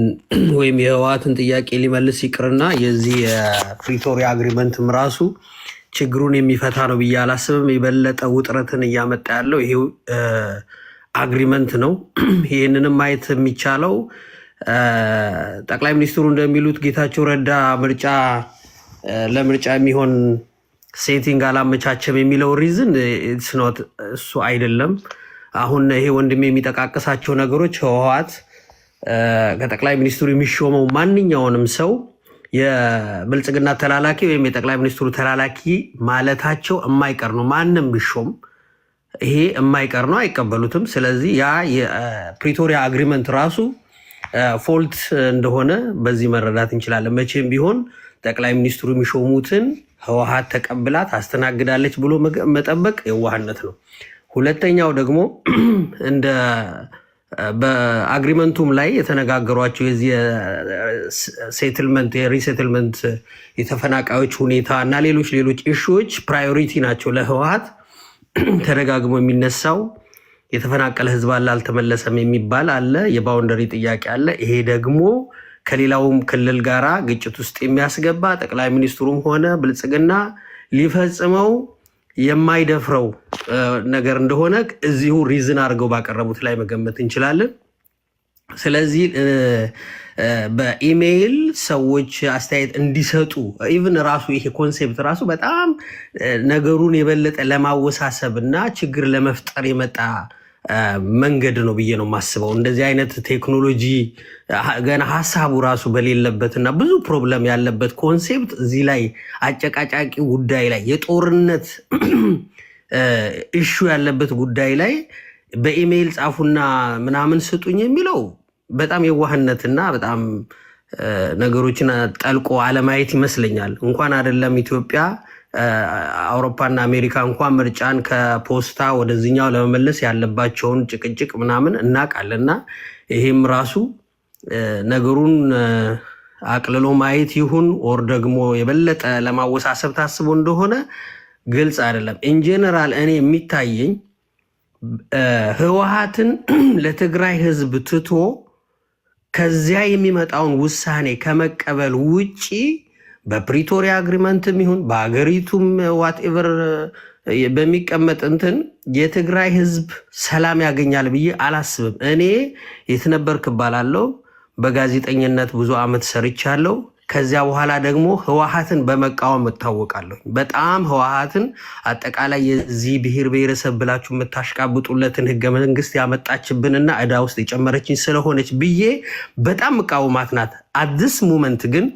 F: ወይም የህወሓትን ጥያቄ ሊመልስ ይቅርና የዚህ የፕሪቶሪያ አግሪመንትም ራሱ ችግሩን የሚፈታ ነው ብዬ አላስብም። የበለጠ ውጥረትን እያመጣ ያለው ይሄው አግሪመንት ነው። ይህንንም ማየት የሚቻለው ጠቅላይ ሚኒስትሩ እንደሚሉት ጌታቸው ረዳ ለምርጫ የሚሆን ሴቲንግ አላመቻቸም የሚለው ሪዝን እሱ አይደለም። አሁን ይሄ ወንድሜ የሚጠቃቅሳቸው ነገሮች ህወሓት ከጠቅላይ ሚኒስትሩ የሚሾመው ማንኛውንም ሰው የብልጽግና ተላላኪ ወይም የጠቅላይ ሚኒስትሩ ተላላኪ ማለታቸው የማይቀር ነው። ማንም ቢሾም ይሄ የማይቀር ነው፣ አይቀበሉትም። ስለዚህ ያ የፕሪቶሪያ አግሪመንት ራሱ ፎልት እንደሆነ በዚህ መረዳት እንችላለን። መቼም ቢሆን ጠቅላይ ሚኒስትሩ የሚሾሙትን ህወሓት ተቀብላ ታስተናግዳለች ብሎ መጠበቅ የዋህነት ነው። ሁለተኛው ደግሞ በአግሪመንቱም ላይ የተነጋገሯቸው የዚህ የሪሴትልመንት የተፈናቃዮች ሁኔታ እና ሌሎች ኢሹዎች ፕራዮሪቲ ናቸው ለህወሓት። ተደጋግሞ የሚነሳው የተፈናቀለ ህዝብ አለ አልተመለሰም የሚባል አለ፣ የባውንደሪ ጥያቄ አለ። ይሄ ደግሞ ከሌላውም ክልል ጋራ ግጭት ውስጥ የሚያስገባ ጠቅላይ ሚኒስትሩም ሆነ ብልጽግና ሊፈጽመው የማይደፍረው ነገር እንደሆነ እዚሁ ሪዝን አድርገው ባቀረቡት ላይ መገመት እንችላለን። ስለዚህ በኢሜይል ሰዎች አስተያየት እንዲሰጡ ኢቭን ራሱ ይሄ ኮንሴፕት ራሱ በጣም ነገሩን የበለጠ ለማወሳሰብ እና ችግር ለመፍጠር የመጣ መንገድ ነው ብዬ ነው የማስበው። እንደዚህ አይነት ቴክኖሎጂ ገና ሀሳቡ ራሱ በሌለበት እና ብዙ ፕሮብለም ያለበት ኮንሴፕት እዚህ ላይ አጨቃጫቂ ጉዳይ ላይ የጦርነት ኢሹ ያለበት ጉዳይ ላይ በኢሜይል ጻፉና ምናምን ስጡኝ የሚለው በጣም የዋህነትና በጣም ነገሮችን ጠልቆ አለማየት ይመስለኛል። እንኳን አይደለም ኢትዮጵያ፣ አውሮፓና አሜሪካ እንኳን ምርጫን ከፖስታ ወደዚኛው ለመመለስ ያለባቸውን ጭቅጭቅ ምናምን እናውቃለንና ይሄም ራሱ ነገሩን አቅልሎ ማየት ይሁን ኦር ደግሞ የበለጠ ለማወሳሰብ ታስቦ እንደሆነ ግልጽ አይደለም። ኢንጀነራል እኔ የሚታየኝ ህወሓትን ለትግራይ ህዝብ ትቶ ከዚያ የሚመጣውን ውሳኔ ከመቀበል ውጪ በፕሪቶሪያ አግሪመንትም ይሁን በሀገሪቱም ዋትኤቨር በሚቀመጥ እንትን የትግራይ ህዝብ ሰላም ያገኛል ብዬ አላስብም። እኔ የትነበርክ እባላለሁ። በጋዜጠኝነት ብዙ አመት ሰርቻለሁ። ከዚያ በኋላ ደግሞ ህወሓትን በመቃወም እታወቃለሁ። በጣም ህወሓትን አጠቃላይ የዚህ ብሔር ብሔረሰብ ብላችሁ የምታሽቃብጡለትን ህገ መንግስት ያመጣችብንና ዕዳ ውስጥ የጨመረችኝ ስለሆነች ብዬ በጣም መቃወማት ናት። አዲስ ሙመንት ግን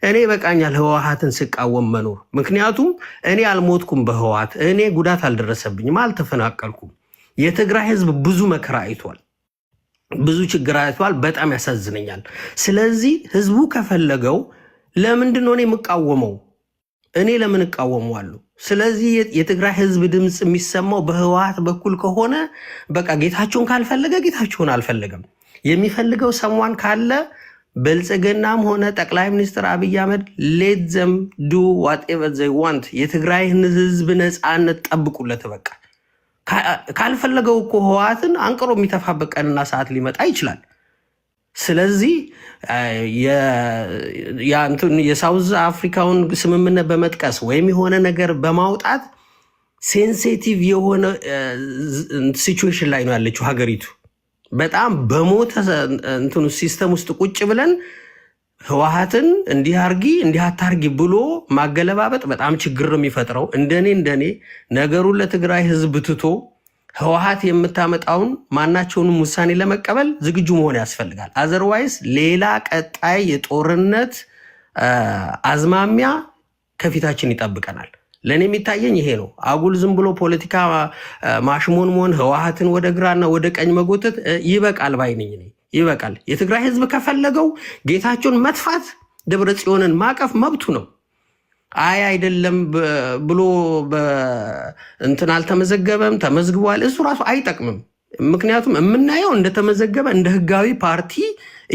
F: እኔ በቃኛል ህወሓትን ስቃወም መኖር። ምክንያቱም እኔ አልሞትኩም በህወሓት እኔ ጉዳት አልደረሰብኝም፣ አልተፈናቀልኩም። የትግራይ ህዝብ ብዙ መከራ አይቷል፣ ብዙ ችግር አይቷል። በጣም ያሳዝነኛል። ስለዚህ ህዝቡ ከፈለገው ለምንድን ነው እኔ የምቃወመው? እኔ ለምን እቃወመዋለሁ? ስለዚህ የትግራይ ህዝብ ድምፅ የሚሰማው በህወሓት በኩል ከሆነ በቃ ጌታቸውን ካልፈለገ ጌታቸውን አልፈለገም። የሚፈልገው ሰሟን ካለ ብልጽግናም ሆነ ጠቅላይ ሚኒስትር አብይ አህመድ ሌት ዘም ዱ ዋትኤቨር ዘይ ዋንት። የትግራይ ህዝብ ነፃነት ጠብቁለት። በቃ ካልፈለገው እኮ ህወሓትን አንቅሮ የሚተፋበት ቀንና ሰዓት ሊመጣ ይችላል። ስለዚህ የሳውዝ አፍሪካውን ስምምነት በመጥቀስ ወይም የሆነ ነገር በማውጣት ሴንሲቲቭ የሆነ ሲቹዌሽን ላይ ነው ያለችው ሀገሪቱ። በጣም በሞተ እንትኑ ሲስተም ውስጥ ቁጭ ብለን ህወሓትን እንዲህ አርጊ እንዲህ አታርጊ ብሎ ማገለባበጥ በጣም ችግር ነው የሚፈጥረው። እንደኔ ነገሩን ለትግራይ ህዝብ ትቶ ህወሓት የምታመጣውን ማናቸውንም ውሳኔ ለመቀበል ዝግጁ መሆን ያስፈልጋል። አዘርዋይስ ሌላ ቀጣይ የጦርነት አዝማሚያ ከፊታችን ይጠብቀናል። ለእኔ የሚታየኝ ይሄ ነው። አጉል ዝም ብሎ ፖለቲካ ማሽሞንሞን ህወሓትን ወደ ግራና ወደ ቀኝ መጎተት ይበቃል ባይነኝ። ይበቃል። የትግራይ ህዝብ ከፈለገው ጌታቸውን መጥፋት፣ ደብረ ጽዮንን ማቀፍ መብቱ ነው። አይ አይደለም ብሎ እንትን አልተመዘገበም ተመዝግቧል፣ እሱ ራሱ አይጠቅምም። ምክንያቱም የምናየው እንደተመዘገበ እንደ ህጋዊ ፓርቲ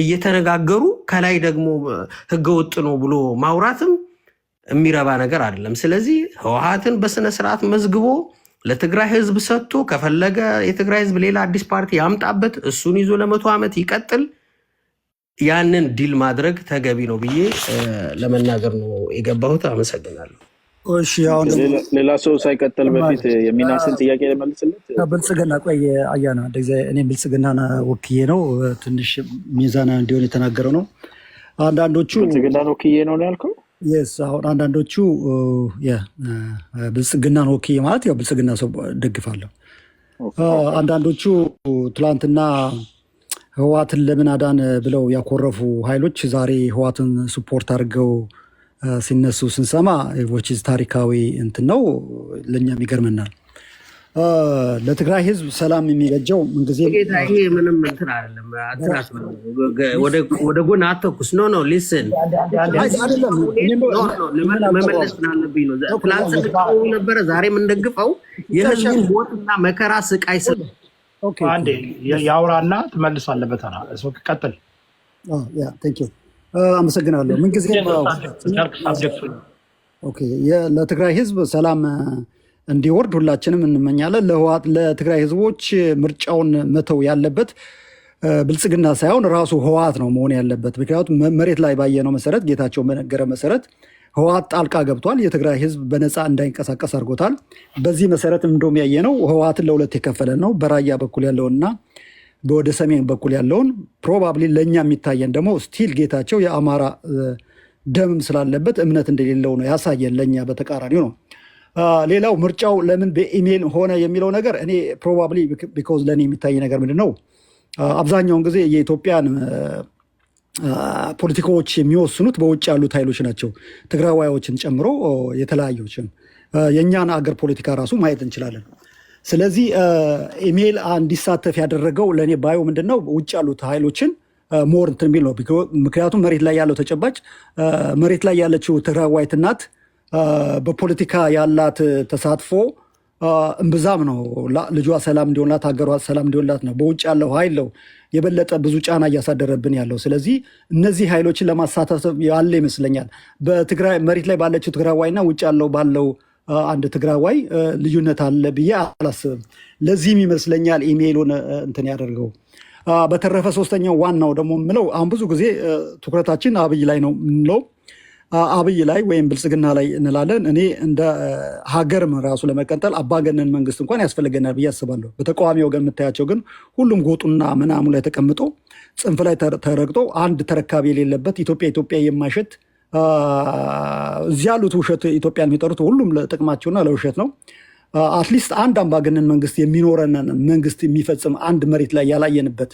F: እየተነጋገሩ ከላይ ደግሞ ህገወጥ ነው ብሎ ማውራትም የሚረባ ነገር አይደለም። ስለዚህ ህወሓትን በስነ ስርዓት መዝግቦ ለትግራይ ህዝብ ሰጥቶ ከፈለገ የትግራይ ህዝብ ሌላ አዲስ ፓርቲ ያምጣበት፣ እሱን ይዞ ለ100 ዓመት ይቀጥል። ያንን ዲል ማድረግ ተገቢ ነው ብዬ ለመናገር ነው የገባሁት። አመሰግናለሁ።
C: እሺ አሁን
B: ሌላ ሰው ሳይቀጥል በፊት የሚናስን ጥያቄ ለመልስለት
C: ብልጽግና ቆይ አያና እኔ ብልጽግናን ወክዬ ነው ትንሽ ሚዛና እንዲሆን የተናገረው ነው። አንዳንዶቹ
B: ብልጽግናን ወክዬ ነው ያልከው?
C: የስ አሁን አንዳንዶቹ ብልጽግናን ወክዬ ማለት ያው ብልጽግና ሰው ደግፋለሁ። አንዳንዶቹ ትላንትና ህወሓትን ለምን አዳን ብለው ያኮረፉ ኃይሎች ዛሬ ህወሓትን ሱፖርት አድርገው ሲነሱ ስንሰማ ዊችዝ ታሪካዊ እንትን ነው፣ ለእኛም ይገርመናል። ለትግራይ ህዝብ ሰላም የሚበጀው ምንጊዜ
F: ይሄ ምንም እንትን አይደለም። ወደ ጎን አተኩስ ኖ ሊስን መመለስ ስላለብኝ ነው። ትላንት ስንቃወም ነበረ፣ ዛሬም እንደግፈው የህዝቡን ሞትና መከራ ስቃይ
A: አንዴ የአውራና ትመልሳለበት። ቀጥል።
C: አመሰግናለሁ። ምንጊዜ ለትግራይ ህዝብ ሰላም እንዲወርድ ሁላችንም እንመኛለን። ለትግራይ ህዝቦች ምርጫውን መተው ያለበት ብልጽግና ሳይሆን ራሱ ህወሓት ነው መሆን ያለበት። ምክንያቱም መሬት ላይ ባየነው መሰረት፣ ጌታቸው በነገረ መሰረት ህወሓት ጣልቃ ገብቷል። የትግራይ ህዝብ በነፃ እንዳይንቀሳቀስ አድርጎታል። በዚህ መሰረት እንደውም ያየነው ህወሓትን ለሁለት የከፈለ ነው። በራያ በኩል ያለውንና ወደ ሰሜን በኩል ያለውን። ፕሮባብሊ ለእኛ የሚታየን ደግሞ ስቲል ጌታቸው የአማራ ደምም ስላለበት እምነት እንደሌለው ነው ያሳየን። ለእኛ በተቃራኒው ነው። ሌላው ምርጫው ለምን በኢሜይል ሆነ የሚለው ነገር እኔ ፕሮባብሊ ቢኮዝ ለእኔ የሚታይ ነገር ምንድን ነው፣ አብዛኛውን ጊዜ የኢትዮጵያን ፖለቲካዎች የሚወስኑት በውጭ ያሉት ኃይሎች ናቸው፣ ትግራዋዮችን ጨምሮ የተለያዩችን። የእኛን አገር ፖለቲካ ራሱ ማየት እንችላለን። ስለዚህ ኢሜይል እንዲሳተፍ ያደረገው ለእኔ ባየው ምንድን ነው ውጭ ያሉት ኃይሎችን ሞር እንትን የሚል ነው። ምክንያቱም መሬት ላይ ያለው ተጨባጭ መሬት ላይ ያለችው ትግራዋይት እናት በፖለቲካ ያላት ተሳትፎ እምብዛም ነው። ልጇ ሰላም እንዲሆንላት፣ ሀገሯ ሰላም እንዲሆንላት ነው። በውጭ ያለው ኃይል ነው የበለጠ ብዙ ጫና እያሳደረብን ያለው። ስለዚህ እነዚህ ኃይሎችን ለማሳተፍ ያለ ይመስለኛል። በትግራይ መሬት ላይ ባለችው ትግራዋይና ውጭ ያለው ባለው አንድ ትግራዋይ ልዩነት አለ ብዬ አላስብም። ለዚህም ይመስለኛል ኢሜይሉን እንትን ያደርገው። በተረፈ ሶስተኛው ዋናው ደግሞ የምለው አሁን ብዙ ጊዜ ትኩረታችን አብይ ላይ ነው የምንለው።
H: አብይ ላይ ወይም ብልጽግና ላይ እንላለን። እኔ እንደ ሀገርም ራሱ ለመቀጠል አምባገነን መንግስት እንኳን ያስፈልገናል ብዬ አስባለሁ። በተቃዋሚ ወገን የምታያቸው ግን ሁሉም ጎጡና ምናሙ ላይ ተቀምጦ ጽንፍ ላይ ተረግጦ አንድ ተረካቢ የሌለበት ኢትዮጵያ የማይሸት እዚህ ያሉት ውሸት ኢትዮጵያን የሚጠሩት ሁሉም ለጥቅማቸውና ለውሸት ነው። አትሊስት አንድ አምባገነን መንግስት የሚኖረንን መንግስት የሚፈጽም አንድ መሬት ላይ ያላየንበት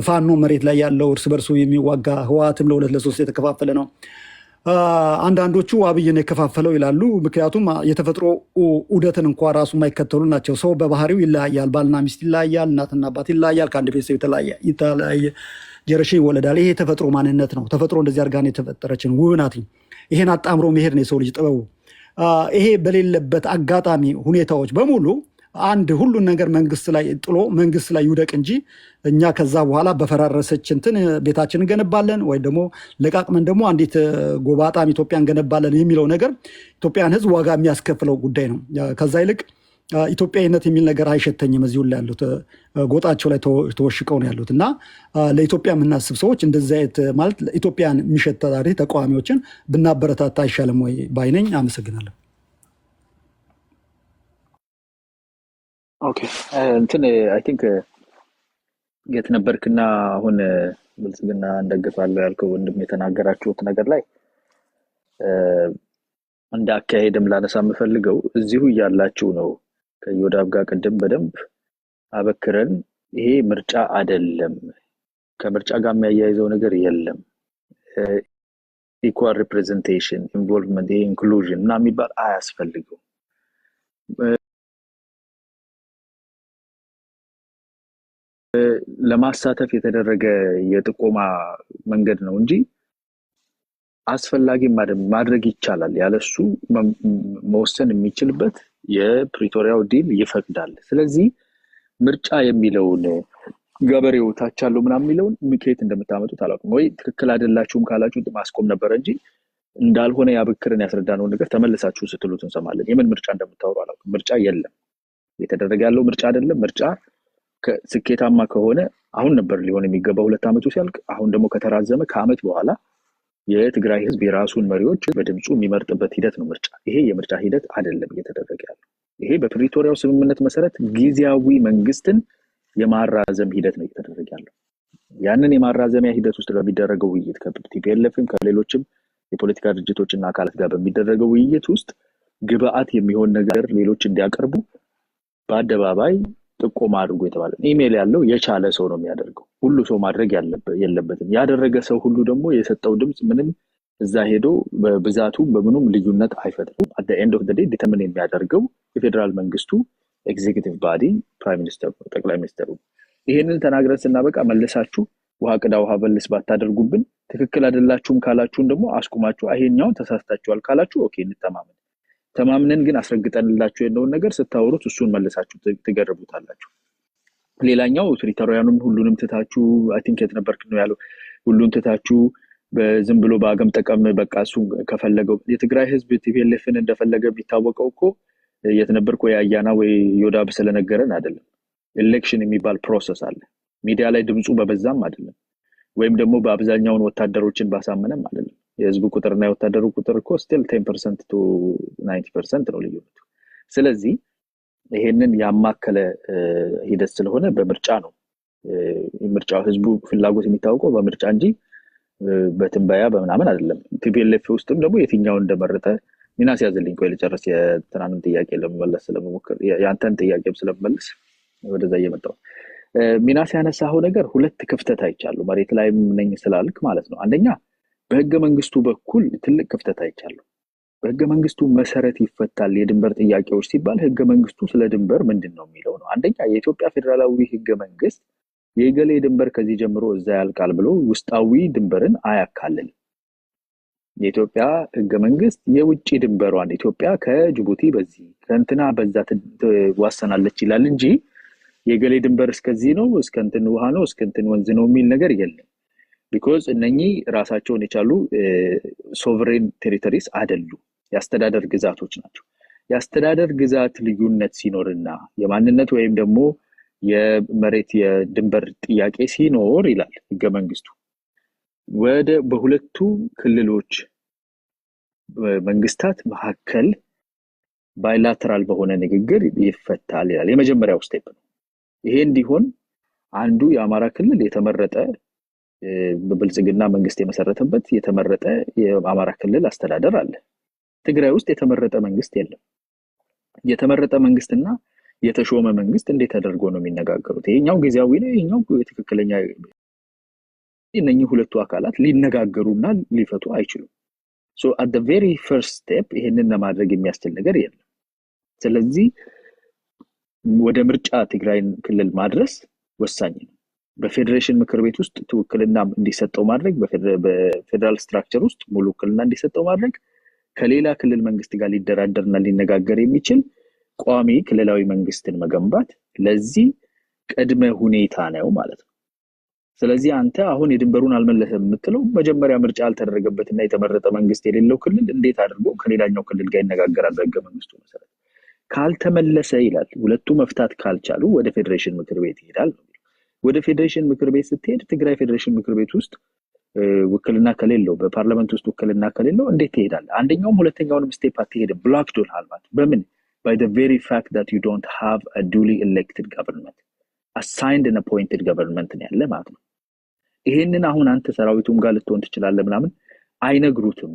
H: ፋኖ መሬት ላይ ያለው እርስ በርሱ የሚዋጋ ህወሓትም ለሁለት ለሶስት የተከፋፈለ ነው። አንዳንዶቹ አብይን የከፋፈለው ይላሉ። ምክንያቱም የተፈጥሮ ዑደትን እንኳ ራሱ የማይከተሉ ናቸው። ሰው በባህሪው ይለያያል። ባልና ሚስት ይለያያል። እናትና አባት ይለያያል። ከአንድ ቤተሰብ የተለያየ ጀረሽን ይወለዳል። ይሄ የተፈጥሮ ማንነት ነው። ተፈጥሮ እንደዚህ አድርጋ የተፈጠረችን ውብ ናት። ይሄን አጣምሮ መሄድ ነው የሰው ልጅ ጥበቡ። ይሄ በሌለበት አጋጣሚ ሁኔታዎች በሙሉ አንድ ሁሉን ነገር መንግስት ላይ ጥሎ መንግስት ላይ ይውደቅ እንጂ እኛ ከዛ በኋላ በፈራረሰች እንትን ቤታችን እንገነባለን ወይ ደግሞ ለቃቅመን ደግሞ አንዲት ጎባጣም ኢትዮጵያ እንገነባለን የሚለው ነገር ኢትዮጵያን ህዝብ ዋጋ የሚያስከፍለው ጉዳይ ነው። ከዛ ይልቅ ኢትዮጵያዊነት የሚል ነገር አይሸተኝም። እዚሁ ላይ ያሉት ጎጣቸው ላይ ተወሽቀው ነው ያሉት እና ለኢትዮጵያ የምናስብ ሰዎች እንደዚህ አይነት ማለት ኢትዮጵያን የሚሸት ተቃዋሚዎችን ብናበረታታ አይሻልም ወይ ባይነኝ። አመሰግናለሁ።
B: ኦኬ እንትን አይ ቲንክ የት ነበርክና አሁን ብልጽግና እንደግፋለሁ ያልከው ወንድም የተናገራችሁት ነገር ላይ እንደ አካሄድም ላነሳ የምፈልገው እዚሁ እያላችሁ ነው ከዮዳብ ጋር ቅድም በደንብ አበክረን ይሄ ምርጫ አይደለም፣ ከምርጫ ጋር የሚያያይዘው ነገር የለም፣ ኢኳል ሪፕሬዘንቴሽን ኢንቮልቭመንት ኢንክሉዥን እና የሚባል አያስፈልገው ለማሳተፍ የተደረገ የጥቆማ መንገድ ነው እንጂ አስፈላጊ ማድረግ ይቻላል። ያለሱ መወሰን የሚችልበት የፕሪቶሪያው ዲል ይፈቅዳል። ስለዚህ ምርጫ የሚለውን ገበሬው ታች ያለው ምናምን የሚለውን ምክንያት እንደምታመጡት አላውቅም። ወይ ትክክል አይደላችሁም ካላችሁ ማስቆም ነበር እንጂ እንዳልሆነ ያብክርን ያስረዳነውን ነገር ተመልሳችሁ ስትሉት እንሰማለን። የምን ምርጫ እንደምታወሩ አላውቅም። ምርጫ የለም፣ የተደረገ ያለው ምርጫ አይደለም። ምርጫ ስኬታማ ከሆነ አሁን ነበር ሊሆን የሚገባው 2 ዓመቱ ሲያልቅ። አሁን ደግሞ ከተራዘመ ከዓመት በኋላ የትግራይ ህዝብ የራሱን መሪዎች በድምፁ የሚመርጥበት ሂደት ነው ምርጫ። ይሄ የምርጫ ሂደት አይደለም እየተደረገ ያለው። ይሄ በፕሪቶሪያው ስምምነት መሰረት ጊዜያዊ መንግስትን የማራዘም ሂደት ነው እየተደረገ ያለው። ያንን የማራዘሚያ ሂደት ውስጥ በሚደረገው ውይይት ከቲፒኤልኤፍም ከሌሎችም የፖለቲካ ድርጅቶችና አካላት ጋር በሚደረገው ውይይት ውስጥ ግብአት የሚሆን ነገር ሌሎች እንዲያቀርቡ በአደባባይ ጥቆማ አድርጎ የተባለ ኢሜል ያለው የቻለ ሰው ነው የሚያደርገው። ሁሉ ሰው ማድረግ የለበትም። ያደረገ ሰው ሁሉ ደግሞ የሰጠው ድምጽ ምንም እዛ ሄዶ በብዛቱ በምኑም ልዩነት አይፈጥርም። at the end of the day ዲተርሚን የሚያደርገው የፌደራል መንግስቱ ኤግዚኪዩቲቭ ባዲ ፕራይም ሚኒስተር ጠቅላይ ሚኒስተሩ። ይሄንን ተናግረን ስናበቃ መልሳችሁ ውሃ ቅዳ ውሃ በልስ ባታደርጉብን፣ ትክክል አይደላችሁም ካላችሁን ደግሞ አስቁማችሁ ይሄኛው ተሳስታችኋል ካላችሁ ኦኬ እንተማመን። ተማምነን ግን አስረግጠንላችሁ የነውን ነገር ስታወሩት እሱን መልሳችሁ ትገርቡታላችሁ። ሌላኛው ፕሪቶሪያኑም ሁሉንም ትታችሁ አይ ቲንክ የት ነበርክ ነው ያለው፣ ሁሉን ትታችሁ በዝም ብሎ በአገም ጠቀም በቃ እሱ ከፈለገው የትግራይ ህዝብ ቲፒኤልኤፍን እንደፈለገ ቢታወቀው እኮ የት ነበርክ ወይ አያና ወይ ዮዳብ ስለነገረን አይደለም። ኤሌክሽን የሚባል ፕሮሰስ አለ። ሚዲያ ላይ ድምፁ በበዛም አይደለም፣ ወይም ደግሞ በአብዛኛውን ወታደሮችን ባሳመነም አይደለም። የህዝቡ ቁጥርና የወታደሩ ቁጥር እኮ ስቲል 10% to 90% ነው ልዩነቱ። ስለዚህ ይሄንን ያማከለ ሂደት ስለሆነ በምርጫ ነው ምርጫው ህዝቡ ፍላጎት የሚታወቀው በምርጫ እንጂ በትንበያ በምናምን አይደለም። ቲፒኤልኤፍ ውስጥም ደግሞ የትኛው እንደመረጠ ሚናስ ያዘልኝ ቆይ ልጨርስ የትናንት ጥያቄ ለመመለስ ስለመሞከር ያንተን ጥያቄም ስለመመለስ ወደዛ እየመጣሁ ሚናስ ያነሳው ነገር ሁለት ክፍተት አይቻለሁ መሬት ላይ ነኝ ስላልክ ማለት ነው። አንደኛ በህገ መንግስቱ በኩል ትልቅ ክፍተት አይቻለሁ። በህገ መንግስቱ መሰረት ይፈታል የድንበር ጥያቄዎች ሲባል ህገ መንግስቱ ስለ ድንበር ምንድነው የሚለው ነው። አንደኛ የኢትዮጵያ ፌደራላዊ ህገ መንግስት የገሌ ድንበር ከዚህ ጀምሮ እዛ ያልቃል ብሎ ውስጣዊ ድንበርን አያካልልም። የኢትዮጵያ ህገ መንግስት የውጪ ድንበሯን ኢትዮጵያ ከጅቡቲ በዚህ ከእንትና በዛ ትዋሰናለች ይላል እንጂ የገሌ ድንበር እስከዚህ ነው እስከንትን ውሃ ነው እስከንትን ወንዝ ነው የሚል ነገር የለም። ቢኮዝ እነኚህ ራሳቸውን የቻሉ ሶቨሬን ቴሪቶሪስ አይደሉም፣ የአስተዳደር ግዛቶች ናቸው። የአስተዳደር ግዛት ልዩነት ሲኖርና የማንነት ወይም ደግሞ የመሬት የድንበር ጥያቄ ሲኖር ይላል ህገ መንግስቱ ወደ በሁለቱ ክልሎች መንግስታት መካከል ባይላተራል በሆነ ንግግር ይፈታል ይላል። የመጀመሪያው ስቴፕ ነው። ይሄ እንዲሆን አንዱ የአማራ ክልል የተመረጠ በብልጽግና መንግስት የመሰረተበት የተመረጠ የአማራ ክልል አስተዳደር አለ። ትግራይ ውስጥ የተመረጠ መንግስት የለም። የተመረጠ መንግስትና የተሾመ መንግስት እንዴት ተደርጎ ነው የሚነጋገሩት? ይሄኛው ጊዜያዊ ነው፣ ይሄኛው ትክክለኛ። እነኚህ ሁለቱ አካላት ሊነጋገሩና ሊፈቱ አይችሉም። ሶ at the very first step ይሄንን ለማድረግ የሚያስችል ነገር የለም። ስለዚህ ወደ ምርጫ ትግራይን ክልል ማድረስ ወሳኝ ነው። በፌዴሬሽን ምክር ቤት ውስጥ ውክልና እንዲሰጠው ማድረግ፣ በፌደራል ስትራክቸር ውስጥ ሙሉ ውክልና እንዲሰጠው ማድረግ፣ ከሌላ ክልል መንግስት ጋር ሊደራደርና ሊነጋገር የሚችል ቋሚ ክልላዊ መንግስትን መገንባት ለዚህ ቅድመ ሁኔታ ነው ማለት ነው። ስለዚህ አንተ አሁን የድንበሩን አልመለሰም የምትለው መጀመሪያ ምርጫ አልተደረገበትና የተመረጠ መንግስት የሌለው ክልል እንዴት አድርጎ ከሌላኛው ክልል ጋር ይነጋገራል? በህገ መንግስቱ መሰረት ካልተመለሰ ይላል። ሁለቱ መፍታት ካልቻሉ ወደ ፌዴሬሽን ምክር ቤት ይሄዳል። ወደ ፌዴሬሽን ምክር ቤት ስትሄድ ትግራይ ፌዴሬሽን ምክር ቤት ውስጥ ውክልና ከሌለው፣ በፓርላመንት ውስጥ ውክልና ከሌለው እንዴት ይሄዳል? አንደኛውም ሁለተኛውንም ስቴፕ አትሄድም። ብሎክድ ሆነሃል ማለት በምን? by the very fact that you don't have a duly elected government, assigned and appointed government ነው ያለ ማለት ነው። ይሄንን አሁን አንተ ሰራዊቱም ጋር ልትሆን ትችላለህ ምናምን አይነግሩትም።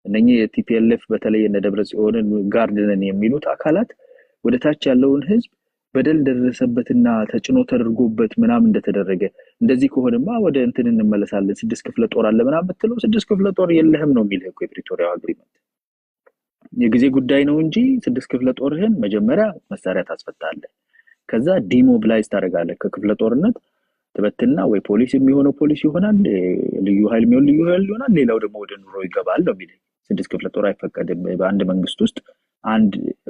B: እነኚህ የቲፒኤልኤፍ በተለይ እነ ደብረጽዮንን ጋርድነን የሚሉት አካላት ወደ ታች ያለውን ህዝብ በደል ደረሰበትና ተጭኖ ተደርጎበት ምናምን እንደተደረገ እንደዚህ ከሆነማ ወደ እንትን እንመለሳለን 6 ክፍለ ጦር አለ ምናምን ብትለው 6 ክፍለ ጦር የለህም ነው የሚልህ እኮ የፕሪቶሪያው አግሪመንት። የጊዜ ጉዳይ ነው እንጂ 6 ክፍለ ጦርህን መጀመሪያ መሳሪያ ታስፈታለህ፣ ከዛ ዲሞቢላይዝ ታደርጋለህ። ከክፍለ ጦርነት ተበትና ወይ ፖሊስ የሚሆነው ፖሊስ ይሆናል፣ ልዩ ኃይል የሚሆን ልዩ ኃይል ይሆናል፣ ሌላው ደግሞ ወደ ኑሮ ይገባል ነው የሚልህ። 6 ክፍለ ጦር አይፈቀድም። በአንድ መንግስት ውስጥ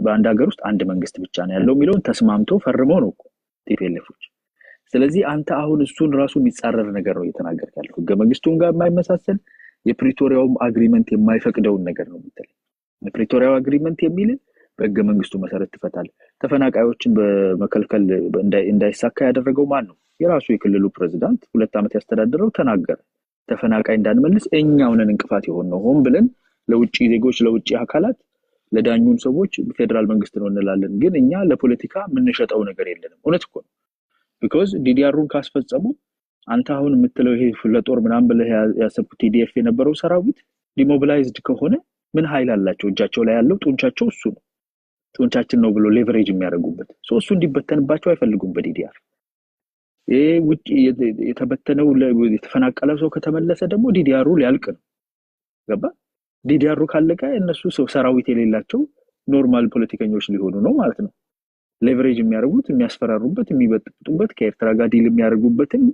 B: በአንድ ሀገር ውስጥ አንድ መንግስት ብቻ ነው ያለው የሚለውን ተስማምቶ ፈርመው ነው ቲፒኤልኤፎች። ስለዚህ አንተ አሁን እሱን ራሱ የሚጻረር ነገር ነው እየተናገርክ ያለው። ህገ መንግስቱን ጋር የማይመሳሰል የፕሪቶሪያውም አግሪመንት የማይፈቅደውን ነገር ነው የምትለው። የፕሪቶሪያው አግሪመንት የሚል በህገ መንግስቱ መሰረት ትፈታለህ። ተፈናቃዮችን በመከልከል እንዳይሳካ ያደረገው ማን ነው? የራሱ የክልሉ ፕሬዝዳንት 2 ዓመት ያስተዳደረው ተናገረ። ተፈናቃይ እንዳንመልስ እኛው ነን እንቅፋት የሆነው። ሆን ብለን ለውጪ ዜጎች ለውጪ አካላት ለዳኙን ሰዎች ፌደራል መንግስት ነው እንላለን፣ ግን እኛ ለፖለቲካ የምንሸጠው ነገር የለንም። እውነት እኮ ነው። ቢኮዝ ዲዲአሩን ካስፈጸሙ አንተ አሁን የምትለው ይሄ ፍለጦር ምናምን ብለህ ያሰብኩት ቲዲኤፍ የነበረው ሰራዊት ዲሞቢላይዝድ ከሆነ ምን ኃይል አላቸው? እጃቸው ላይ ያለው ጡንቻቸው እሱ ነው። ጡንቻችን ነው ብሎ ሌቨሬጅ የሚያደርጉበት እሱ እንዲበተንባቸው አይፈልጉም በዲዲአር። ይሄ ውጪ የተበተነው የተፈናቀለው ሰው ከተመለሰ ደግሞ ዲዲአሩ ሊያልቅ ነው። ገባ? ዲዲአሩ ካለቀ እነሱ ሰራዊት የሌላቸው ኖርማል ፖለቲከኞች ሊሆኑ ነው ማለት ነው። ሌቨሬጅ የሚያደርጉት የሚያስፈራሩበት፣ የሚበጥጡበት፣ ከኤርትራ ጋር ዲል የሚያደርጉበትን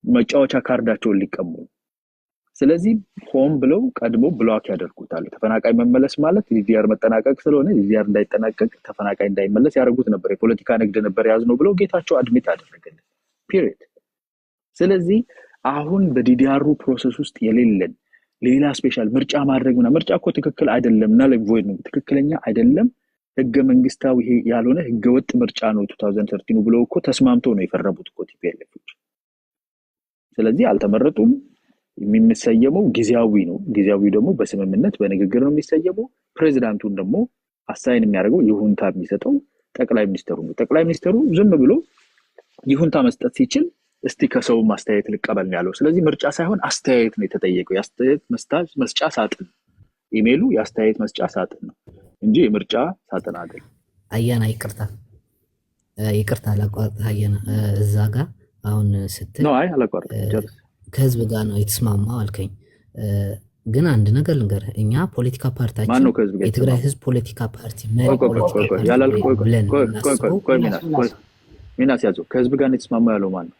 B: መጫወቻ ካርዳቸውን ሊቀሙ። ስለዚህ ሆም ብለው ቀድሞ ብሎክ ያደርጉታል። ተፈናቃይ መመለስ ማለት ዲዲአር መጠናቀቅ ስለሆነ ዲዲአር እንዳይጠናቀቅ ተፈናቃይ እንዳይመለስ ያደርጉት ነበር። የፖለቲካ ንግድ ነበር ያዝነው ብለው ጌታቸው አድሚት አደረገልን ፒሪድ። ስለዚህ አሁን በዲዲአሩ ፕሮሰስ ውስጥ የሌለን ሌላ ስፔሻል ምርጫ ማድረግ ምርጫ እኮ ትክክል አይደለም እና ለቮይድ ነው፣ ትክክለኛ አይደለም፣ ህገ መንግስታዊ ያልሆነ ህገ ወጥ ምርጫ ነው 2013 ብለው እኮ ተስማምተው ነው የፈረሙት እኮ ቲፒኤልኤፎች። ስለዚህ አልተመረጡም። የሚሰየመው ጊዜያዊ ነው። ጊዜያዊ ደግሞ በስምምነት በንግግር ነው የሚሰየመው። ፕሬዝዳንቱን ደግሞ አሳይን የሚያደርገው ይሁንታ የሚሰጠው ጠቅላይ ሚኒስትሩ ነው። ጠቅላይ ሚኒስትሩ ዝም ብሎ ይሁንታ መስጠት ሲችል እስቲ ከሰው ማስተያየት ልቀበል ያለው። ስለዚህ ምርጫ ሳይሆን አስተያየት ነው የተጠየቀው። የአስተያየት መስጫ ሳጥን፣ ኢሜሉ የአስተያየት መስጫ ሳጥን ነው እንጂ የምርጫ ሳጥን አይደለም።
G: አያና ይቅርታ አላቋርጥ። አያና እዛ ጋር አሁን ስትል
B: ነው። አይ አላቋርጥ ጀርስ
G: ከህዝብ ጋር ነው የተስማማው አልከኝ። ግን አንድ ነገር ልንገርህ፣ እኛ ፖለቲካ ፓርቲያችን የትግራይ ህዝብ ፖለቲካ ፓርቲ
B: ሚናስ ያዘው ከህዝብ ጋር ነው የተስማማው ያለው ማን ነው?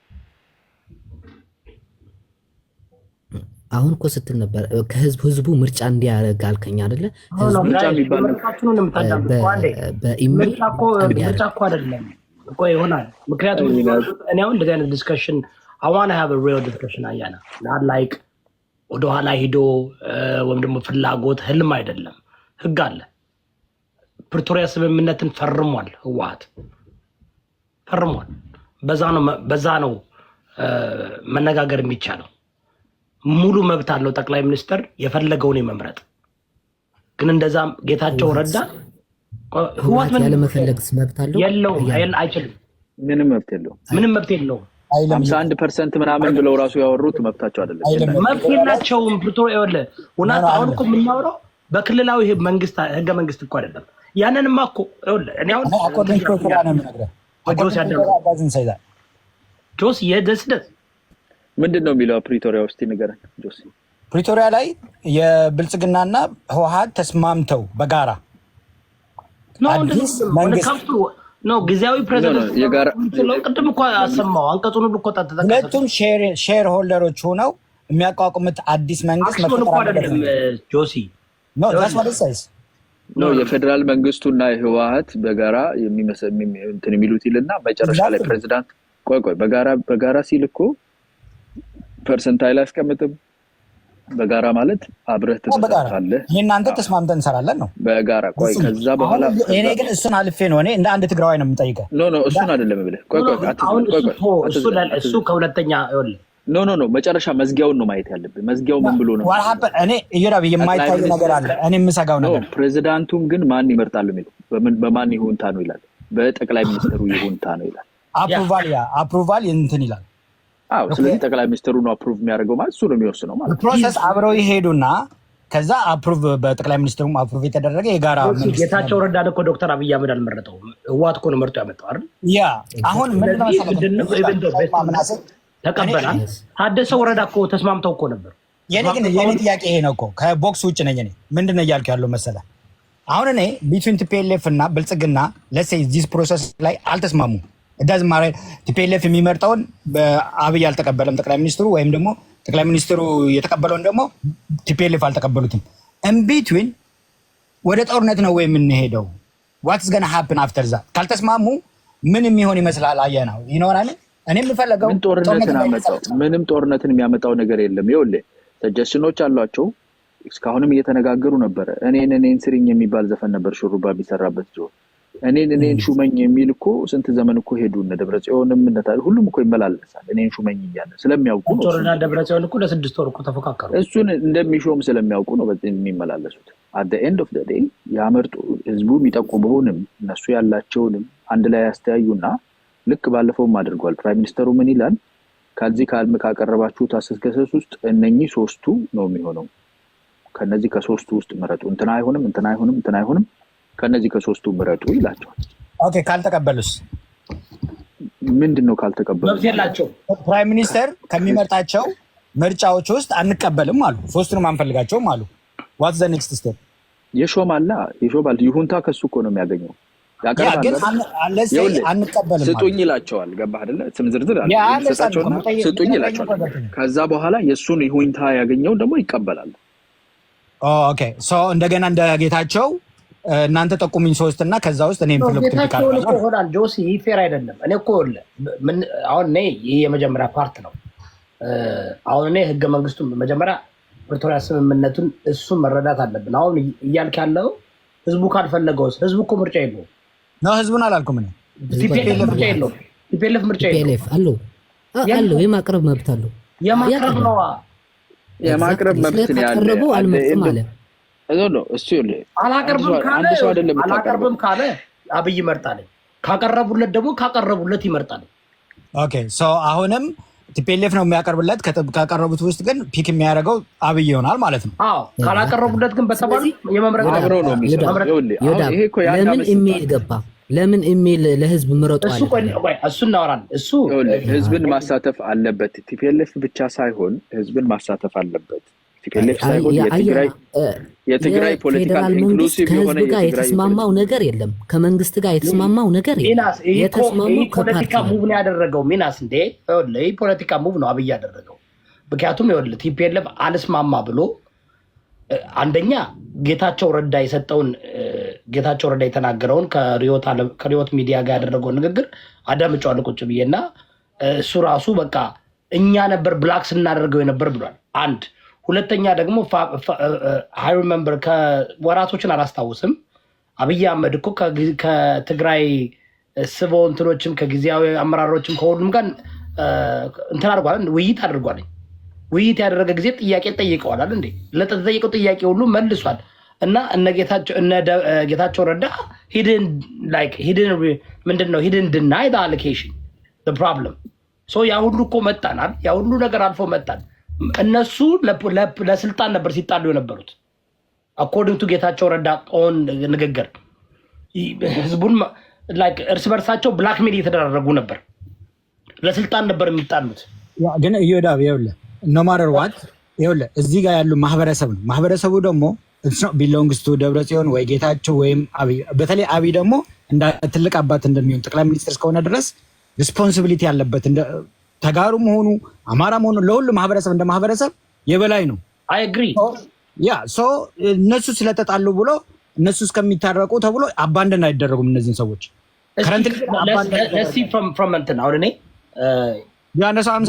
G: አሁን እኮ ስትል ነበር ህዝቡ ምርጫ እንዲያደርግ አልከኝ አይደለ?
A: ምርጫ እኮ አይደለም እኮ ይሆናል። ምክንያቱም እኔ አሁን እንደዚህ አይነት ዲስከሽን I want to have a real discussion አያና not like ወደ ኋላ ሂዶ ወይም ደግሞ ፍላጎት ህልም አይደለም። ህግ አለ። ፕሪቶሪያ ስምምነትን ፈርሟል፣ ህወሓት ፈርሟል። በዛ ነው መነጋገር የሚቻለው። ሙሉ መብት አለው ጠቅላይ ሚኒስትር የፈለገውን የመምረጥ ግን እንደዛም ጌታቸው ረዳ
G: ህወሓት ያለመፈለግ መብት አለው
A: የለውም? አይችልም።
B: ምንም መብት የለውም።
A: ምንም መብት የለውም።
B: 51% ምናምን ብለው ራሱ ያወሩት መብታቸው አይደለም።
A: መብት የላቸውም። ፕሪቶሪያ ወለ እውነት አሁን እኮ የምናወራው በክልላዊ መንግስት ህገ መንግስት እኮ አይደለም። ያንንማ እኮ እኔ አሁን ጆስ የደስደስ
B: ምንድን ነው የሚለው ፕሪቶሪያ ውስጥ ንገረን ጆስ።
C: ፕሪቶሪያ ላይ የብልጽግናና ህወሓት ተስማምተው በጋራ
A: ነው ጊዜያዊ ፕሬዚደንት ቅድም እኮ አሰማው አንቀጹን ሁሉ እኮ
C: ሁለቱም ሼር ሆልደሮች ሆነው የሚያቋቁሙት አዲስ መንግስት
A: አይደለም ጆሲ
B: ነው የፌዴራል መንግስቱና የህወሓት በጋራ እንትን የሚሉት ይልና መጨረሻ ላይ ፕሬዚዳንት ቆይ በጋራ ሲል እኮ ፐርሰንታይል አያስቀምጥም። በጋራ ማለት አብረህ ትሰራለህ።
C: እናንተ ተስማምተን እንሰራለን ነው በጋራ።
B: ቆይ ከዛ በኋላ
C: እኔ ግን እሱን አልፌ ነው እኔ እንደ አንድ ትግራዋይ ነው የምጠይቀው።
B: ኖ እሱን አይደለም ብለህ
A: እሱ ከሁለተኛ
B: ኖ መጨረሻ መዝጊያውን ነው ማየት ያለብህ። መዝጊያው ምን ብሎ ነው?
C: እኔ እየራብ የማይታይ ነገር አለ። እኔ የምሰጋው ነገር
B: ፕሬዚዳንቱን ግን ማን ይመርጣል የሚለው በማን ይሁንታ ነው ይላል። በጠቅላይ ሚኒስትሩ ይሁንታ ነው ይላል። አፕሩቫል እንትን ይላል። አዎ ስለዚህ ጠቅላይ ሚኒስትሩ ነው አፕሩቭ የሚያደርገው ማለት እሱ ነው የሚወስነው ማለት
C: ፕሮሰስ አብረው ይሄዱና ከዛ አፕሩቭ በጠቅላይ ሚኒስትሩ አፕሩቭ የተደረገ የጋራ
A: ጌታቸው ረዳ እኮ ዶክተር አብይ አህመድ አልመረጠው ህወሓት እኮ ነው መርጦ ያመጣው አይደል?
C: ያ አሁን
A: ተቀበላ ታደሰ ወረዳ እኮ ተስማምተው እኮ ነበር።
C: የኔ ጥያቄ ይሄ ነው እኮ ከቦክስ ውጭ ነኝ እኔ። ምንድን ነው እያልኩ ያለው መሰለህ? አሁን እኔ ቢትዊን ቲፒኤልኤፍ እና ብልጽግና ለሴ ዚስ ፕሮሰስ ላይ አልተስማሙም። እዳዝ ማረ ቲፒኤልኤፍ የሚመርጠውን በአብይ አልተቀበለም ጠቅላይ ሚኒስትሩ፣ ወይም ደግሞ ጠቅላይ ሚኒስትሩ የተቀበለውን ደግሞ ቲፒኤልኤፍ አልተቀበሉትም። ኢንቢትዊን ወደ ጦርነት ነው ወይ የምንሄደው? ዋትስ ገና ሃፕን አፍተር ዛት? ካልተስማሙ ምን የሚሆን ይመስላል? አየናው ይኖራል። እኔ የምፈልገው
B: ምንም ጦርነትን የሚያመጣው ነገር የለም። ይኸውልህ ሰጀሽኖች አሏቸው። እስካሁንም እየተነጋገሩ ነበረ። እኔን ስሪኝ የሚባል ዘፈን ነበር ሹሩባ የሚሰራበት ጆ እኔን ሹመኝ የሚል እኮ ስንት ዘመን እኮ ሄዱ። እነ ደብረጽዮንም ሁሉም እኮ ይመላለሳል እኔን ሹመኝ እያለ ስለሚያውቁ ነው።
A: ደብረጽዮን እኮ ለ6 ወር እኮ ተፎካከሩ።
B: እሱን እንደሚሾም ስለሚያውቁ ነው በዚህ የሚመላለሱት። አት ዘ ኤንድ ኦፍ ዘ ዴይ ያመርጡ ህዝቡ የሚጠቁመውንም እነሱ ያላቸውንም አንድ ላይ ያስተያዩና ልክ ባለፈውም አድርጓል። ፕራይም ሚኒስተሩ ምን ይላል? ከዚህ ካቀረባችሁት አሰስገሰስ ውስጥ እነኚህ ሶስቱ ነው የሚሆነው። ከነዚህ ከሶስቱ ውስጥ ምረጡ። እንትና አይሆንም ከነዚህ ከሶስቱ ምረጡ ይላቸዋል።
C: ኦኬ ካልተቀበሉስ
B: ምንድነው? ካልተቀበሉ
A: መብት የላቸው።
C: ፕራይም ሚኒስተር ከሚመርጣቸው ምርጫዎች ውስጥ አንቀበልም አሉ። ሶስቱንም አንፈልጋቸውም አሉ። ዋትስ ዘ ኔክስት ስቴፕ?
B: የሾማል ይሁንታ ከሱ እኮ ነው የሚያገኘው።
C: አንቀበልም
B: ስጡኝ ይላቸዋል። ገባህ አይደለ? ስም ዝርዝር ስጡኝ ይላቸዋል። ከዛ በኋላ የእሱን ይሁንታ ያገኘው ደግሞ ይቀበላል።
C: ኦኬ እንደገና እንደ ጌታቸው እናንተ ጠቁምኝ ሶስት እና ከዛ ውስጥ እኔ
A: ሆናል። ጆሲ ፌር አይደለም። እኔ እኮ አሁን ይህ የመጀመሪያ ፓርት ነው። አሁን እኔ ህገ መንግስቱን መጀመሪያ ፕሪቶሪያ ስምምነቱን እሱን መረዳት አለብን። አሁን እያልክ ያለው ህዝቡ ካልፈለገውስ? ህዝቡ እኮ ምርጫ የለውም።
C: ህዝቡን አላልኩም እኔ።
A: ቲፒኤልኤፍ ምርጫ የለውም። ቲፒኤልኤፍ ምርጫ የለውም
G: አለው። የማቅረብ መብት አለው።
A: የማቅረብ ነዋ።
B: የማቅረብ መብት ነው ያለው።
G: አልመርጥም አለ
A: አላቀርብም ካለ አብይ ይመርጣል። ካቀረቡለት ደግሞ ካቀረቡለት ይመርጣል።
C: ኦኬ አሁንም ቲፒኤልኤፍ ነው የሚያቀርብለት። ካቀረቡት ውስጥ ግን ፒክ የሚያደርገው አብይ ይሆናል ማለት ነው።
A: አዎ ካላቀረቡለት ግን በተባሉ የመምረጥ
B: አብረው ነው የሚሰራው።
G: ለምን ኢሜል ገባ? ለምን ኢሜል ለህዝብ ምረጡ አለ?
A: እሱ እናወራለን። እሱ
B: ህዝብን ማሳተፍ አለበት። ቲፒኤልኤፍ ብቻ ሳይሆን ህዝብን ማሳተፍ አለበት። ቲፒኤልኤፍ ሳይሆን የትግራይ ፖለቲካል ኢንክሉሲቭ የሆነ
G: ከህዝብ ጋር የተስማማው ነገር የለም። ከመንግስት ጋር የተስማማው ነገር የለም። የተስማማው
A: ፖለቲካ ሙቭ ነው ያደረገው። ሚናስ እንዴ ፖለቲካ ሙቭ ነው አብይ ያደረገው። ምክንያቱም ቲፒኤልኤፍ አልስማማ ብሎ አንደኛ ጌታቸው ረዳ የሰጠውን ጌታቸው ረዳ የተናገረውን ከሪዮት ሚዲያ ጋር ያደረገውን ንግግር አዳምጫዋለሁ ቁጭ ብዬና እሱ ራሱ በቃ እኛ ነበር ብላክ ስናደርገው የነበር ብሏል። አንድ ሁለተኛ ደግሞ አይ ሪመምበር ከወራቶችን አላስታውስም አብይ አህመድ እኮ ከትግራይ ስቦ እንትኖችም ከጊዜያዊ አመራሮችም ከሁሉም ጋር እንትን አድርጓል፣ ውይይት አድርጓል። ውይይት ያደረገ ጊዜ ጥያቄ ጠይቀዋል እንዴ? ለተጠየቀው ጥያቄ ሁሉ መልሷል። እና እነ ጌታቸው ረዳ ሂድን ድናይ አሎኬሽን ፕሮብለም ያ ሁሉ እኮ መጣናል። ያ ሁሉ ነገር አልፎ መጣን። እነሱ ለስልጣን ነበር ሲጣሉ የነበሩት አኮርዲንግ ቱ ጌታቸው ረዳ ኦን ንግግር ህዝቡን እርስ በርሳቸው ብላክሜል እየተደራረጉ ነበር። ለስልጣን ነበር የሚጣሉት።
C: ግን እዮዳብ ይኸውልህ ኖ ማተር ዋት ይኸውልህ እዚህ ጋር ያሉ ማህበረሰብ ነው። ማህበረሰቡ ደግሞ ቢሎንግስ ቱ ደብረጽዮን ወይ ጌታቸው ወይም አብይ። በተለይ አብይ ደግሞ እንደ ትልቅ አባት እንደሚሆን ጠቅላይ ሚኒስትር እስከሆነ ድረስ ሪስፖንሲቢሊቲ ያለበት ተጋሩ መሆኑ አማራ መሆኑ ለሁሉ ማህበረሰብ እንደ ማህበረሰብ የበላይ ነው።
A: አይ አግሪ
C: እነሱ ስለተጣሉ ብሎ እነሱ እስከሚታረቁ ተብሎ አባንደን አይደረጉም እነዚህን ሰዎች።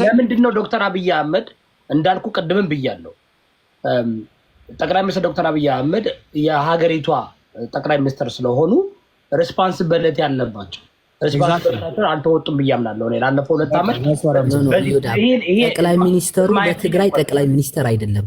A: ለምንድነው ዶክተር አብይ አህመድ እንዳልኩ ቅድምም ብያለሁ፣ ጠቅላይ ሚኒስትር ዶክተር አብይ አህመድ የሀገሪቷ ጠቅላይ ሚኒስትር ስለሆኑ ሬስፖንሲቢሊቲ ያለባቸው ሬስፖንሲቢሊቲ አልተወጡም ብዬ አምናለሁ። ላለፈው 2 ዓመት
G: ጠቅላይ ሚኒስተሩ ለትግራይ ጠቅላይ ሚኒስተር አይደለም።